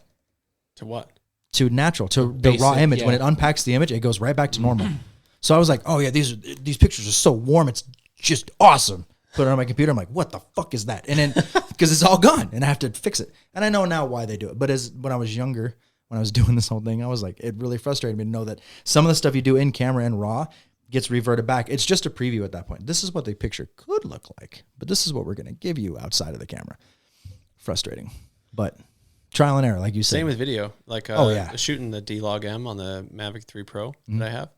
To what? To natural, to the raw image. Yeah. When it unpacks the image, it goes right back to normal. So I was like, oh yeah, these pictures are so warm, it's just awesome. Put it on my computer, I'm like, what the fuck is that? And then, because it's all gone, and I have to fix it. And I know now why they do it. But when I was younger, when I was doing this whole thing, I was like, it really frustrated me to know that some of the stuff you do in camera and RAW gets reverted back. It's just a preview at that point. This is what the picture could look like, but this is what we're going to give you outside of the camera. Frustrating, but trial and error, like you said. Same with video. Like shooting the D-Log M on the Mavic 3 Pro that I have.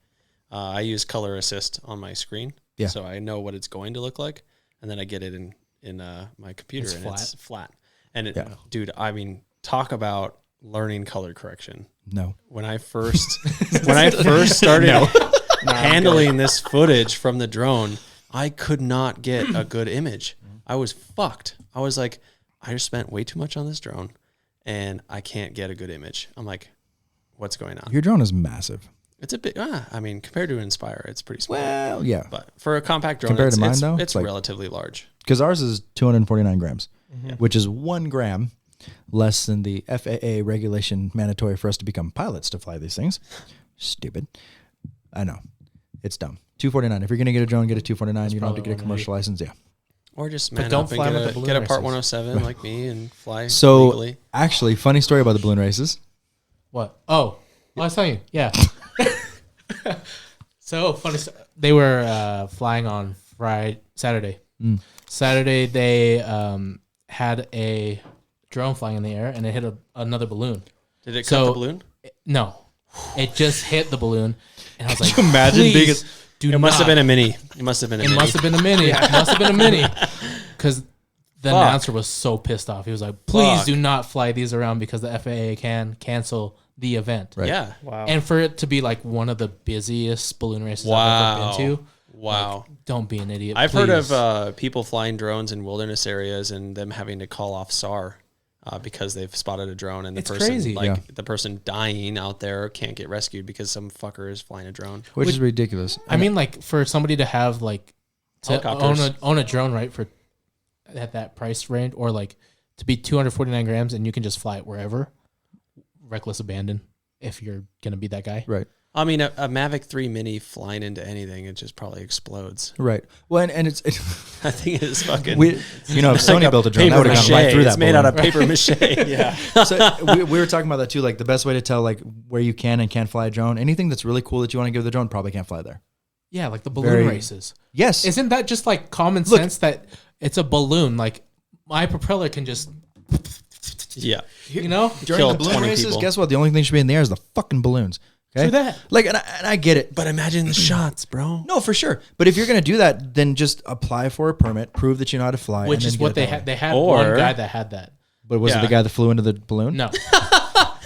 I use color assist on my screen, so I know what it's going to look like, and then I get it in my computer, it's flat. And it, dude, I mean, talk about learning color correction. No. When I first started handling this footage from the drone, I could not get a good image. I was fucked. I was like, I just spent way too much on this drone and I can't get a good image. I'm like, what's going on? Your drone is massive. It's a bit, I mean, compared to Inspire, it's pretty small. Well, yeah. But for a compact drone, compared to mine, though, it's like, relatively large. Because ours is 249 grams, which is 1 gram less than the FAA regulation mandatory for us to become pilots to fly these things. Stupid. I know. It's dumb. 249. If you're going to get a drone, get a 249. You don't have to get a commercial license. Yeah. Or just man up and get a Part 107 like me and fly so, legally. Actually, funny story about the balloon races. What? Oh, I was telling you. Yeah. So funny. They were flying on Saturday. Saturday, they had a drone flying in the air, and it hit another balloon. Did it cut the balloon? No. It just hit the balloon. And I was like, Could you imagine being it must have been a mini. It must have been a mini. It must have been a mini. It must have been a mini. Because the announcer was so pissed off. He was like, please do not fly these around because the FAA can cancel the event. Right. Yeah. Wow. And for it to be like one of the busiest balloon races I've ever been to. Wow. Like, don't be an idiot. I've heard of people flying drones in wilderness areas and them having to call off SAR because they've spotted a drone and the person dying out there can't get rescued because some fucker is flying a drone. Which is ridiculous. I mean, like, for somebody to have, like, to own a drone, right, for at that price range, or, like, to be 249 grams and you can just fly it wherever, reckless abandon if you're going to be that guy. Right. I mean, a Mavic 3 Mini flying into anything, it just probably explodes. Right. Well, and it's I think it's fucking. if Sony built a drone, that would have gone right through that. It's made out of paper mache. Yeah. So we were talking about that too. Like the best way to tell like where you can and can't fly a drone. Anything that's really cool that you want to give the drone probably can't fly there. Yeah, like the balloon races. Yes. Isn't that just like common sense that it's a balloon? Like my propeller can just. Yeah. You know, during the balloon races, people. Guess what? The only thing that should be in the air is the fucking balloons. Okay? Do that. Like, and I get it. But imagine the shots, bro. No, for sure. But if you're going to do that, then just apply for a permit, prove that you know how to fly. Which and is what they had. They had one guy that had that. But was it the guy that flew into the balloon? No.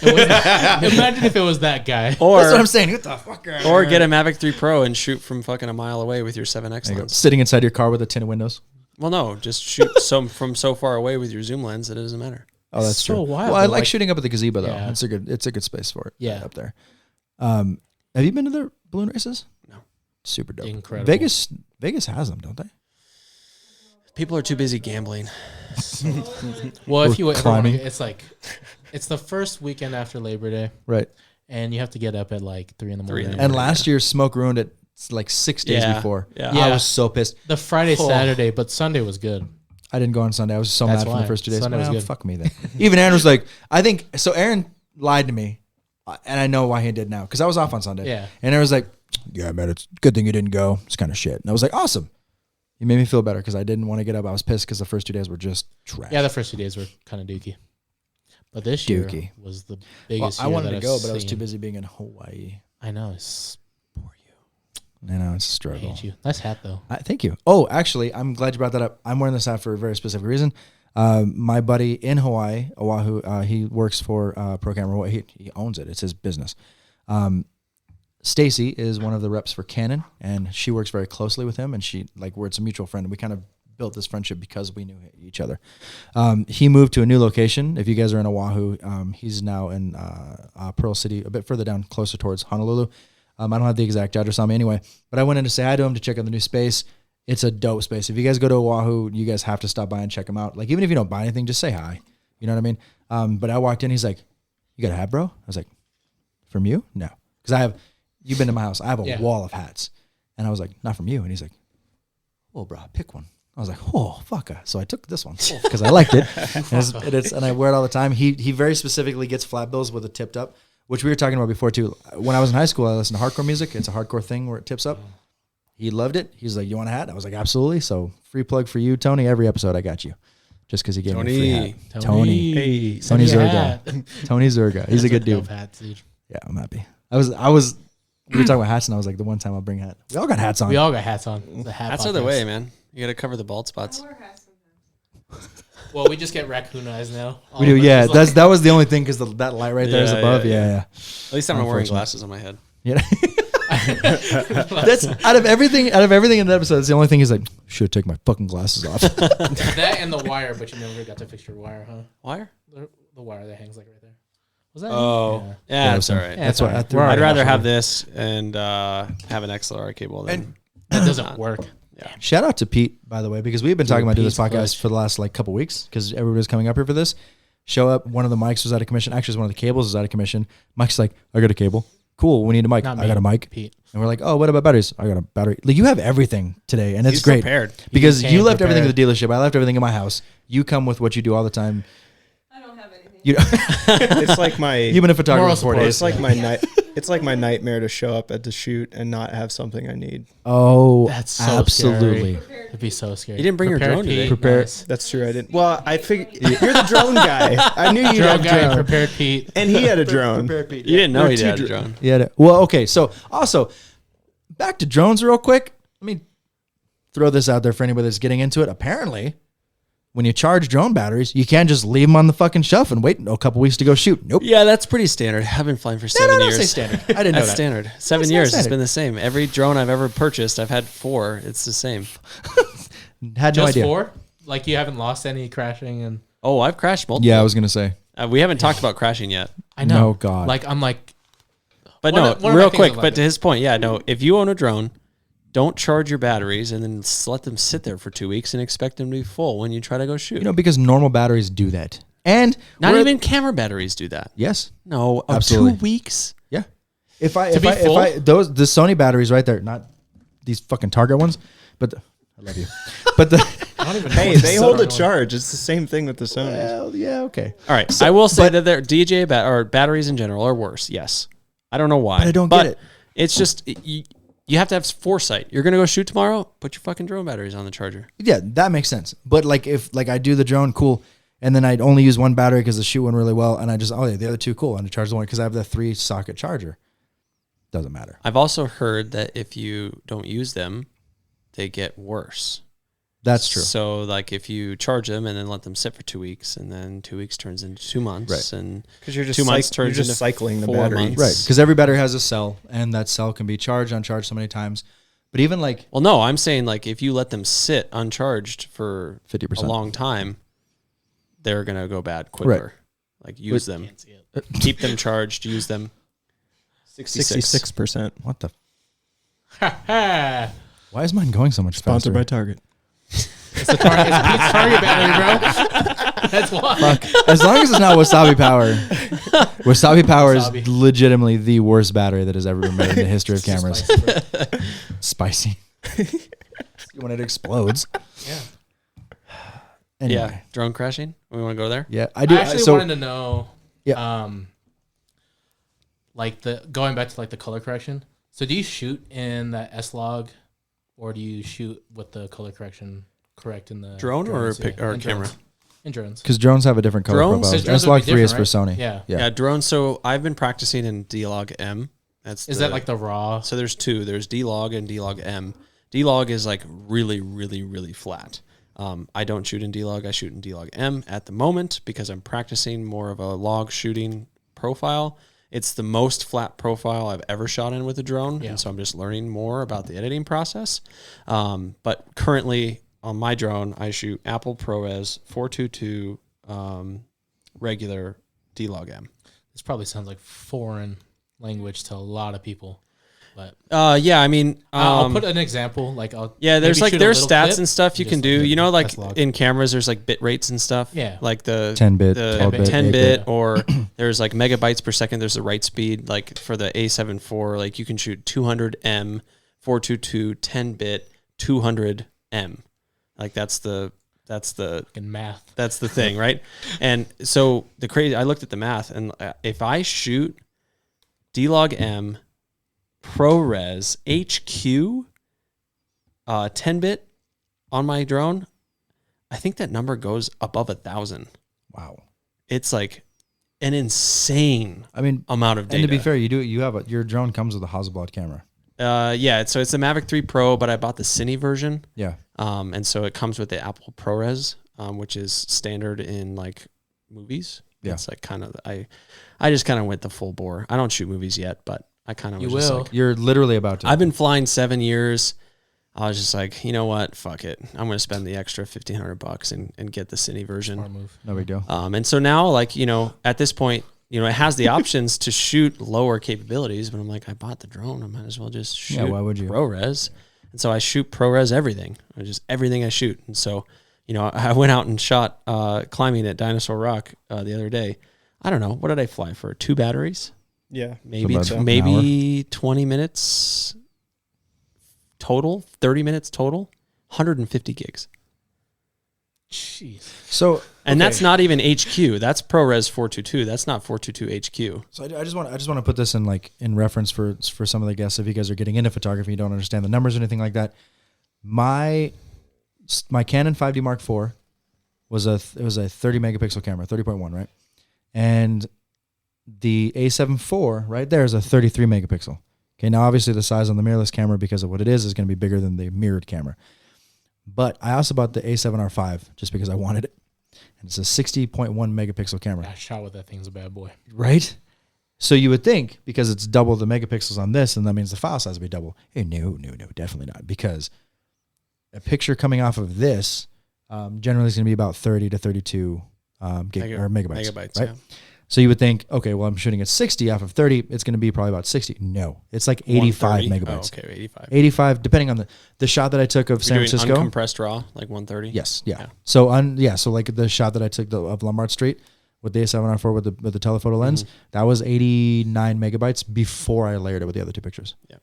Imagine if it was that guy. Or, that's what I'm saying. What the fuck? Or get a Mavic 3 Pro and shoot from fucking a mile away with your 7X lens. Sitting inside your car with a tin of windows. Well, no. Just shoot from so far away with your zoom lens that it doesn't matter. Oh, that's so true. wild. Well, I like shooting up at the gazebo, though. Yeah. It's a good space for it. Yeah. Up there. Have you been to the balloon races? No. Super dope. Incredible. Vegas has them, don't they? People are too busy gambling. Well, if you climbing. it's like it's the first weekend after Labor Day, right? And you have to get up at like 3 a.m. And last year, smoke ruined it like 6 days before. Yeah. I was so pissed. The Friday, Saturday, but Sunday was good. I didn't go on Sunday. I was so mad for the first 2 days. Sunday was good. Fuck me then. Even Aaron was like, I think so. Aaron lied to me, and I know why he did now because I was off on Sunday. Yeah. And Aaron was like, "Yeah, man, it's a good thing you didn't go. It's kind of shit." And I was like, "Awesome." You made me feel better because I didn't want to get up. I was pissed because the first 2 days were just trash. Yeah, the first 2 days were kind of dookie. But this year was the biggest year I wanted that to go, I've but I was seen. too busy being in Hawaii. I know. It's for you. I know, it's a I struggle. hate you. Nice hat, though. Thank you. Oh, actually, I'm glad you brought that up. I'm wearing this hat for a very specific reason. My buddy in Hawaii, Oahu, he works for Pro Camera. He owns it. It's his business. Stacy is one of the reps for Canon, and she works very closely with him. And it's a mutual friend. We kind of built this friendship because we knew each other. He moved to a new location. If you guys are in Oahu, he's now in Pearl City, a bit further down, closer towards Honolulu. I don't have the exact address on me anyway, but I went in to say hi to him to check out the new space. It's a dope space. If you guys go to Oahu, you guys have to stop by and check him out. Like, even if you don't buy anything, just say hi. You know what I mean? But I walked in, he's like, "You got a hat, bro?" I was like, "From you?" "No." Because you've been to my house. I have a wall of hats. And I was like, "Not from you." And he's like, "Well, bro, pick one." I was like, "Oh, fuck." So I took this one because I liked it. And I wear it all the time. He very specifically gets flat bills with it tipped up, which we were talking about before too. When I was in high school, I listened to hardcore music. It's a hardcore thing where it tips up. He loved it. He's like, you want a hat? I was like, absolutely. So free plug for you, Tony. Every episode I got you. Just because he gave me a free hat. Tony. Hey, Tony Send me a Zerga. hat. Tony Zerga. He's a good dude. Dope hats, dude. Yeah, I'm happy. I was we were talking about hats and I was like, the one time I'll bring a hat. We all got hats on. We all got hats on. It's a hat Hats are the podcast. way, man. You got to cover the bald spots. I wear hats sometimes. Well, we just get raccoon eyes now. We do, All of us yeah. is like- That was the only thing because that light right there is Yeah, above. yeah, Yeah, yeah. yeah. At least I'm not wearing Unfortunate. glasses on my head. Yeah. That's out of everything in the episode. It's the only thing he's like, should take my fucking glasses off. that and the wire, but you never got to fix your wire, huh? Wire? The wire that hangs like right there. Was that? Oh, Yeah. yeah, it that's was all him. right. Yeah, That's it's what all I right. threw. We're it I'd already rather off. have this and have an XLR cable than. That doesn't work. Shout out to Pete, by the way, because we've been talking about doing this Pete's podcast clutch. for the last like couple weeks because everybody's coming up here for this. Show up. One of the mics was out of commission. Actually, one of the cables was out of commission. Mike's like, I got a cable. Cool. We need a mic. Not I me, got a mic. Pete. And we're like, oh, what about batteries? I got a battery. Like you have everything today, and it's He's great prepared. because He you came left everything at prepared. the dealership. I left everything in my house. You come with what you do all the time. I don't have anything. You it's like my you've been a photographer Moral for 4 support. days. it's like my night. It's like my nightmare to show up at the shoot and not have something I need. Oh, That's so absolutely. scary. It'd be so scary. You didn't bring your Prepared drone today. Pete, Prepare- nice. That's true. I didn't. Well, I figured you're the drone guy. I knew you Drone had a guy, drone, prepared Pete. and he had a drone. You didn't know There are he two had a dr- drone. Yeah. Well, okay. So also, back to drones real quick. Let me throw this out there for anybody that's getting into it. Apparently, when you charge drone batteries, you can't just leave them on the fucking shelf and wait a couple weeks to go shoot. Nope. Yeah, that's pretty standard. I've been flying for No, 7 don't years. say standard. I didn't know That's that. standard. 7 That's not years. It's standard. been the same. Every drone I've ever purchased, I've had 4. It's the same. Had no Just idea. 4? Like you haven't lost any crashing and Oh, I've crashed multiple. Yeah, I was gonna say. We haven't talked about crashing yet. I know. No, God. Like I'm like But One no, of- one of my real things quick. is like But to that. his point, yeah, no. If you own a drone, don't charge your batteries and then let them sit there for 2 weeks and expect them to be full when you try to go shoot. You know, because normal batteries do that, and Not we're- even camera batteries do that. yes, No, Absolutely. 2 weeks. yeah. If I be full? the Sony batteries right there, not these fucking Target ones, but I love you, but the I don't even know Hey, what they the hold a Sony one- charge. It's the same thing with the Sony. well, yeah, okay. All right, I will say that their DJ or batteries in general are worse. Yes, I don't know why, But I don't get it. It's just you have to have foresight. You're gonna go shoot tomorrow. Put your fucking drone batteries on the charger. Yeah, that makes sense. But like if like I do the drone, cool, and then I'd only use one battery because the shoot went really well, and I just yeah, the other two cool, and I charge the one because I have the 3-socket charger. Doesn't matter. I've also heard that if you don't use them, they get worse. That's true. So like if you charge them and then let them sit for 2 weeks, and then 2 weeks turns into 2 months, Right. and Because you're just 2 months you're turns just into cycling the 4 battery. months. Right, because every battery has a cell, and that cell can be charged, uncharged so many times. But even like Well, no, I'm saying like if you let them sit uncharged for 50%. a long time, they're gonna go bad quicker. Like use them, Can't see it. keep them charged, use them. 66%. what the? Ha Why is mine going so much faster? Sponsored by Target. It's Pete's Target battery, bro. That's why. As long as it's not Wasabi Power. Wasabi Power is Wasabi. legitimately the worst battery that has ever been made in the history of cameras. Spicy, bro. Spicy. When it explodes. Yeah. Anyway. Yeah, drone crashing. We want to go there. Yeah, I do. I actually so, wanted to know, Yeah. like the going back to like the color correction. So do you shoot in that S log, or do you shoot with the color correction correct in the Drone or drones? or in camera? drones. In drones. because drones have a different color Drones? profile. Because drones would S-Log be 3 is for different, Sony. right? Yeah. Yeah, drone. So I've been practicing in D-Log M. That's Is that like the raw? So there's 2. There's D-Log and D-Log M. D-Log is like really, really, really flat. I don't shoot in D-Log. I shoot in D-Log M at the moment because I'm practicing more of a log shooting profile. It's the most flat profile I've ever shot in with a drone, Yeah. and so I'm just learning more about the editing process. But currently on my drone, I shoot Apple ProRes 422 regular D-Log M. This probably sounds like foreign language to a lot of people. But Yeah, I mean, I'll put an example. Like I'll yeah, there's maybe like shoot a there's little stats clip and stuff you just can like do. the You know, like S-Log. in cameras, there's like bit rates and stuff. Yeah. like the 10-bit, the 12-bit, 10 8-bit. bit, or there's like megabytes per second. There's the write speed. Like for the A7 IV, like you can shoot 200 M 422 10 bit 200 M. Like that's the fucking math. that's the thing, right? And so I looked at the math, and if I shoot D-Log M ProRes HQ 10-bit on my drone, I think that number goes above 1,000. Wow. It's like an insane I mean, amount of data. and to be fair, your drone comes with a Hasselblad camera. Yeah, so it's the Mavic 3 Pro, but I bought the Cine version. Yeah. And so it comes with the Apple ProRes, which is standard in like movies. Yeah. It's like kind of I just kind of went the full bore. I don't shoot movies yet, but I kind of You was just will. like, You're literally about to. I've been flying 7 years. I was just like, you know what? Fuck it. I'm going to spend the extra $1,500 and get the Cine version. Smart move. No big deal. And so now, like, you know, at this point, you know, it has the options to shoot lower capabilities, but I'm like, I bought the drone. I might as well just shoot why would you? ProRes. And so I shoot ProRes everything, just everything I shoot. And so, you know, I went out and shot climbing at Dinosaur Rock the other day. I don't know. What did I fly for? 2 batteries? Yeah. Maybe about an maybe 20 minutes total, 30 minutes total, 150 gigs. Jeez. So, And okay. that's not even HQ. That's ProRes 422. That's not 422 HQ. So I just want to put this in reference for some of the guests. If you guys are getting into photography, you don't understand the numbers or anything like that. My Canon 5D Mark IV was a 30 megapixel camera, 30.1, right? And the A7 IV right there is a 33 megapixel. Okay, now obviously the size on the mirrorless camera, because of what it is going to be bigger than the mirrored camera. But I also bought the A7R5 just because I wanted it. And it's a 60.1 megapixel camera. That shot with that thing's a bad boy. Right? So you would think, because it's double the megapixels on this, and that means the file size would be double. Hey, no, definitely not. Because a picture coming off of this generally is going to be about 30 to 32 megabytes. Right? Yeah. So you would think, okay, well, I'm shooting at 60 off of 30. It's going to be probably about 60. No, it's like 85 130? megabytes. Oh, okay, 85. 85, depending on the shot that I took of San You're doing Francisco. uncompressed RAW, like 130? Yes, yeah. Yeah. So like the shot that I took of Lombard Street with the A7R4 with the telephoto lens, that was 89 megabytes before I layered it with the other 2 pictures. Yeah.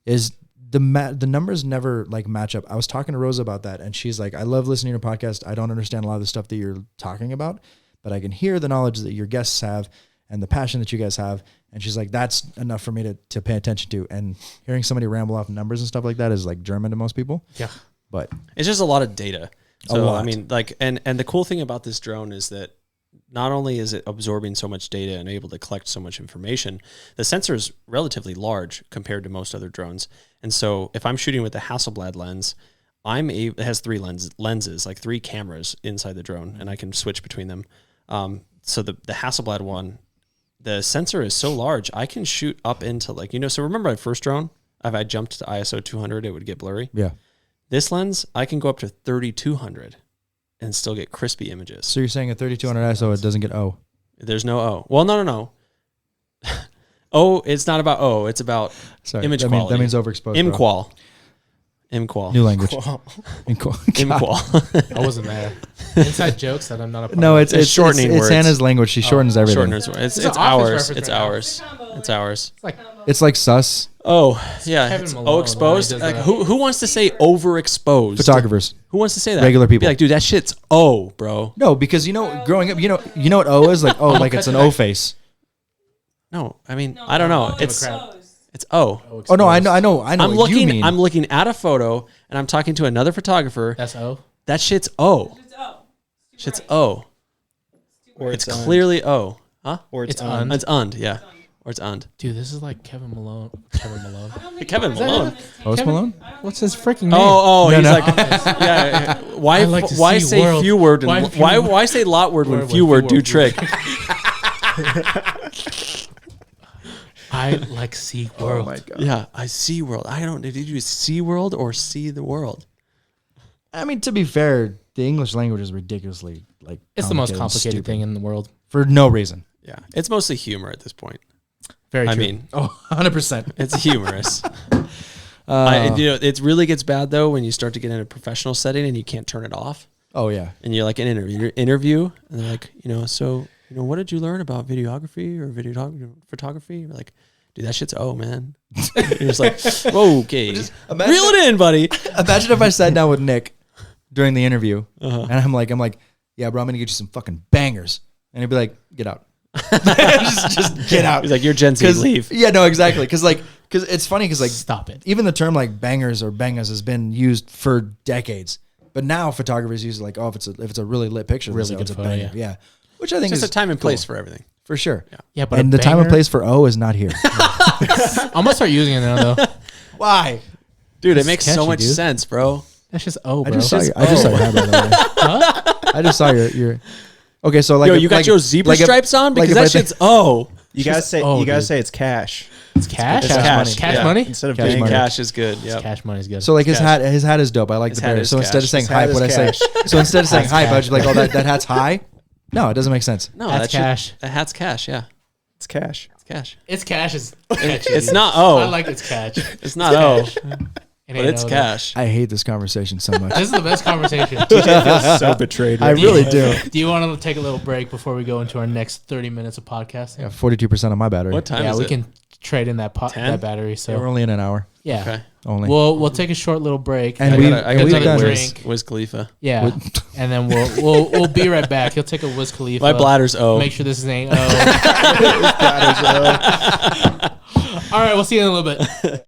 Is the numbers never like match up. I was talking to Rosa about that, and she's like, I love listening to your podcast. I don't understand a lot of the stuff that you're talking about, but I can hear the knowledge that your guests have and the passion that you guys have. And she's like, that's enough for me to pay attention to. And hearing somebody ramble off numbers and stuff like that is like German to most people. Yeah. But It's just a lot of data. A So, lot. I mean, like, and the cool thing about this drone is that not only is it absorbing so much data and able to collect so much information, the sensor is relatively large compared to most other drones. And so if I'm shooting with the Hasselblad lens, it has 3 lenses, like 3 cameras inside the drone, and I can switch between them. So the Hasselblad one, the sensor is so large, I can shoot up into like, you know, so remember my first drone? If I jumped to ISO 200, it would get blurry. yeah. This lens, I can go up to 3200 and still get crispy images. So you're saying at 3200 ISO, it doesn't get O. There's no O. Well, no. O, it's not about O. It's about Sorry. image that quality. Means overexposed. bro. ImQual. New language. Wow. ImQual. I wasn't there. Inside jokes that I'm not a part No, of. it's shortening It's words. Hannah's language. She shortens everything. Shorteners. It's It's an office ours. reference It's right now. ours. It's ours. It's like It's like sus. Oh, yeah. Kevin It's Malone when he exposed. does Like, that. who wants to say overexposed? Photographers. Who wants to say that? Regular people. Be like, dude, that shit's O, bro. No, because growing up, you know what O is like. Oh, like it's an O face. No, I mean, I don't know. It's O. Oh no, I know. I'm what you mean. looking at a photo and I'm talking to another photographer. That's O. That shit's O. Shit's O. Or It's und. clearly O. Huh? Or It's und. und. It's und, yeah. Or it's und. Dude, this is like Kevin Malone. Kevin Malone. Kevin Malone. Post Malone. What's his freaking name? Oh, No, he's no. like, yeah. Why? I like to Why see say world. few word? And Why why say lot word when Word few when word few do word trick? I like Sea World. Oh my god. Yeah, I see world. I don't. Did you see world or see the world? I mean, to be fair, the English language is ridiculously like. It's the most and complicated stupid. thing in the world. for no reason. Yeah, it's mostly humor at this point. Very true. I mean, Oh, 100%. it's humorous. It really gets bad though when you start to get in a professional setting and you can't turn it off. Oh yeah. And you're like an interview, and they're like, what did you learn about videography or photography? You're like, dude, that shit's man. You're just like, whoa, okay, reel it in, buddy. Imagine if I sat down with Nick during the interview Uh-huh. and I'm like, yeah, bro, I'm gonna get you some fucking bangers, and he'd be like, get out. just get out. He's like, you're Gen Z, leave. Yeah, no, exactly. Because it's funny because like Stop it. even the term like bangers or bangas has been used for decades, but now photographers use it like, oh, if it's a really lit picture, Really it's good a photo, banger. yeah. Yeah, which I think Just is a time and place cool. for everything. For sure. Yeah, but And a the time and banger- place for O is not here. I'm gonna start using it now though. Why? Dude, it It's makes so catchy, much dude. sense, bro. That's just bro. I just saw your hat, by the way. Huh? I just saw your. Okay, so like Yo, you got your zebra stripes on? Because if that I think- shit's, oh. You guys say oh, you guys dude. say it's cash. It's cash. It's Cash cash. money. Cash Yeah. money. Instead of Cash being money. Cash is good. Yep. Cash money is good. So like his Cash. hat is dope. I like His the hat bear. is So instead of cash. saying His hat hype, is what I say? cash. So instead of saying That's hype, I cash. was just like, oh, that hat's high. No, it doesn't make sense. No, That's that shit- cash. That hat's cash, yeah. It's cash. It's cash. It's cash is catchy. It's dude. not O. I like it's cash. It's not O, It but ain't it's O, though. cash. I hate this conversation so much. This is the best conversation. DJ feels so betrayed. I right really now. do. Do you want to take a little break before we go into our next 30 minutes of podcasting? Yeah, 42% on my battery. What time Yeah, is we it? can trade in that 10? that battery. So Yeah, we're only in an hour yeah, Okay. only. we'll take a short little break. And I we- gotta, I and gotta we've take a done- drink. Wiz Khalifa. Yeah, and then we'll be right back. He'll take a Wiz Khalifa. My bladder's O. Make sure this ain't O. All right, we'll see you in a little bit.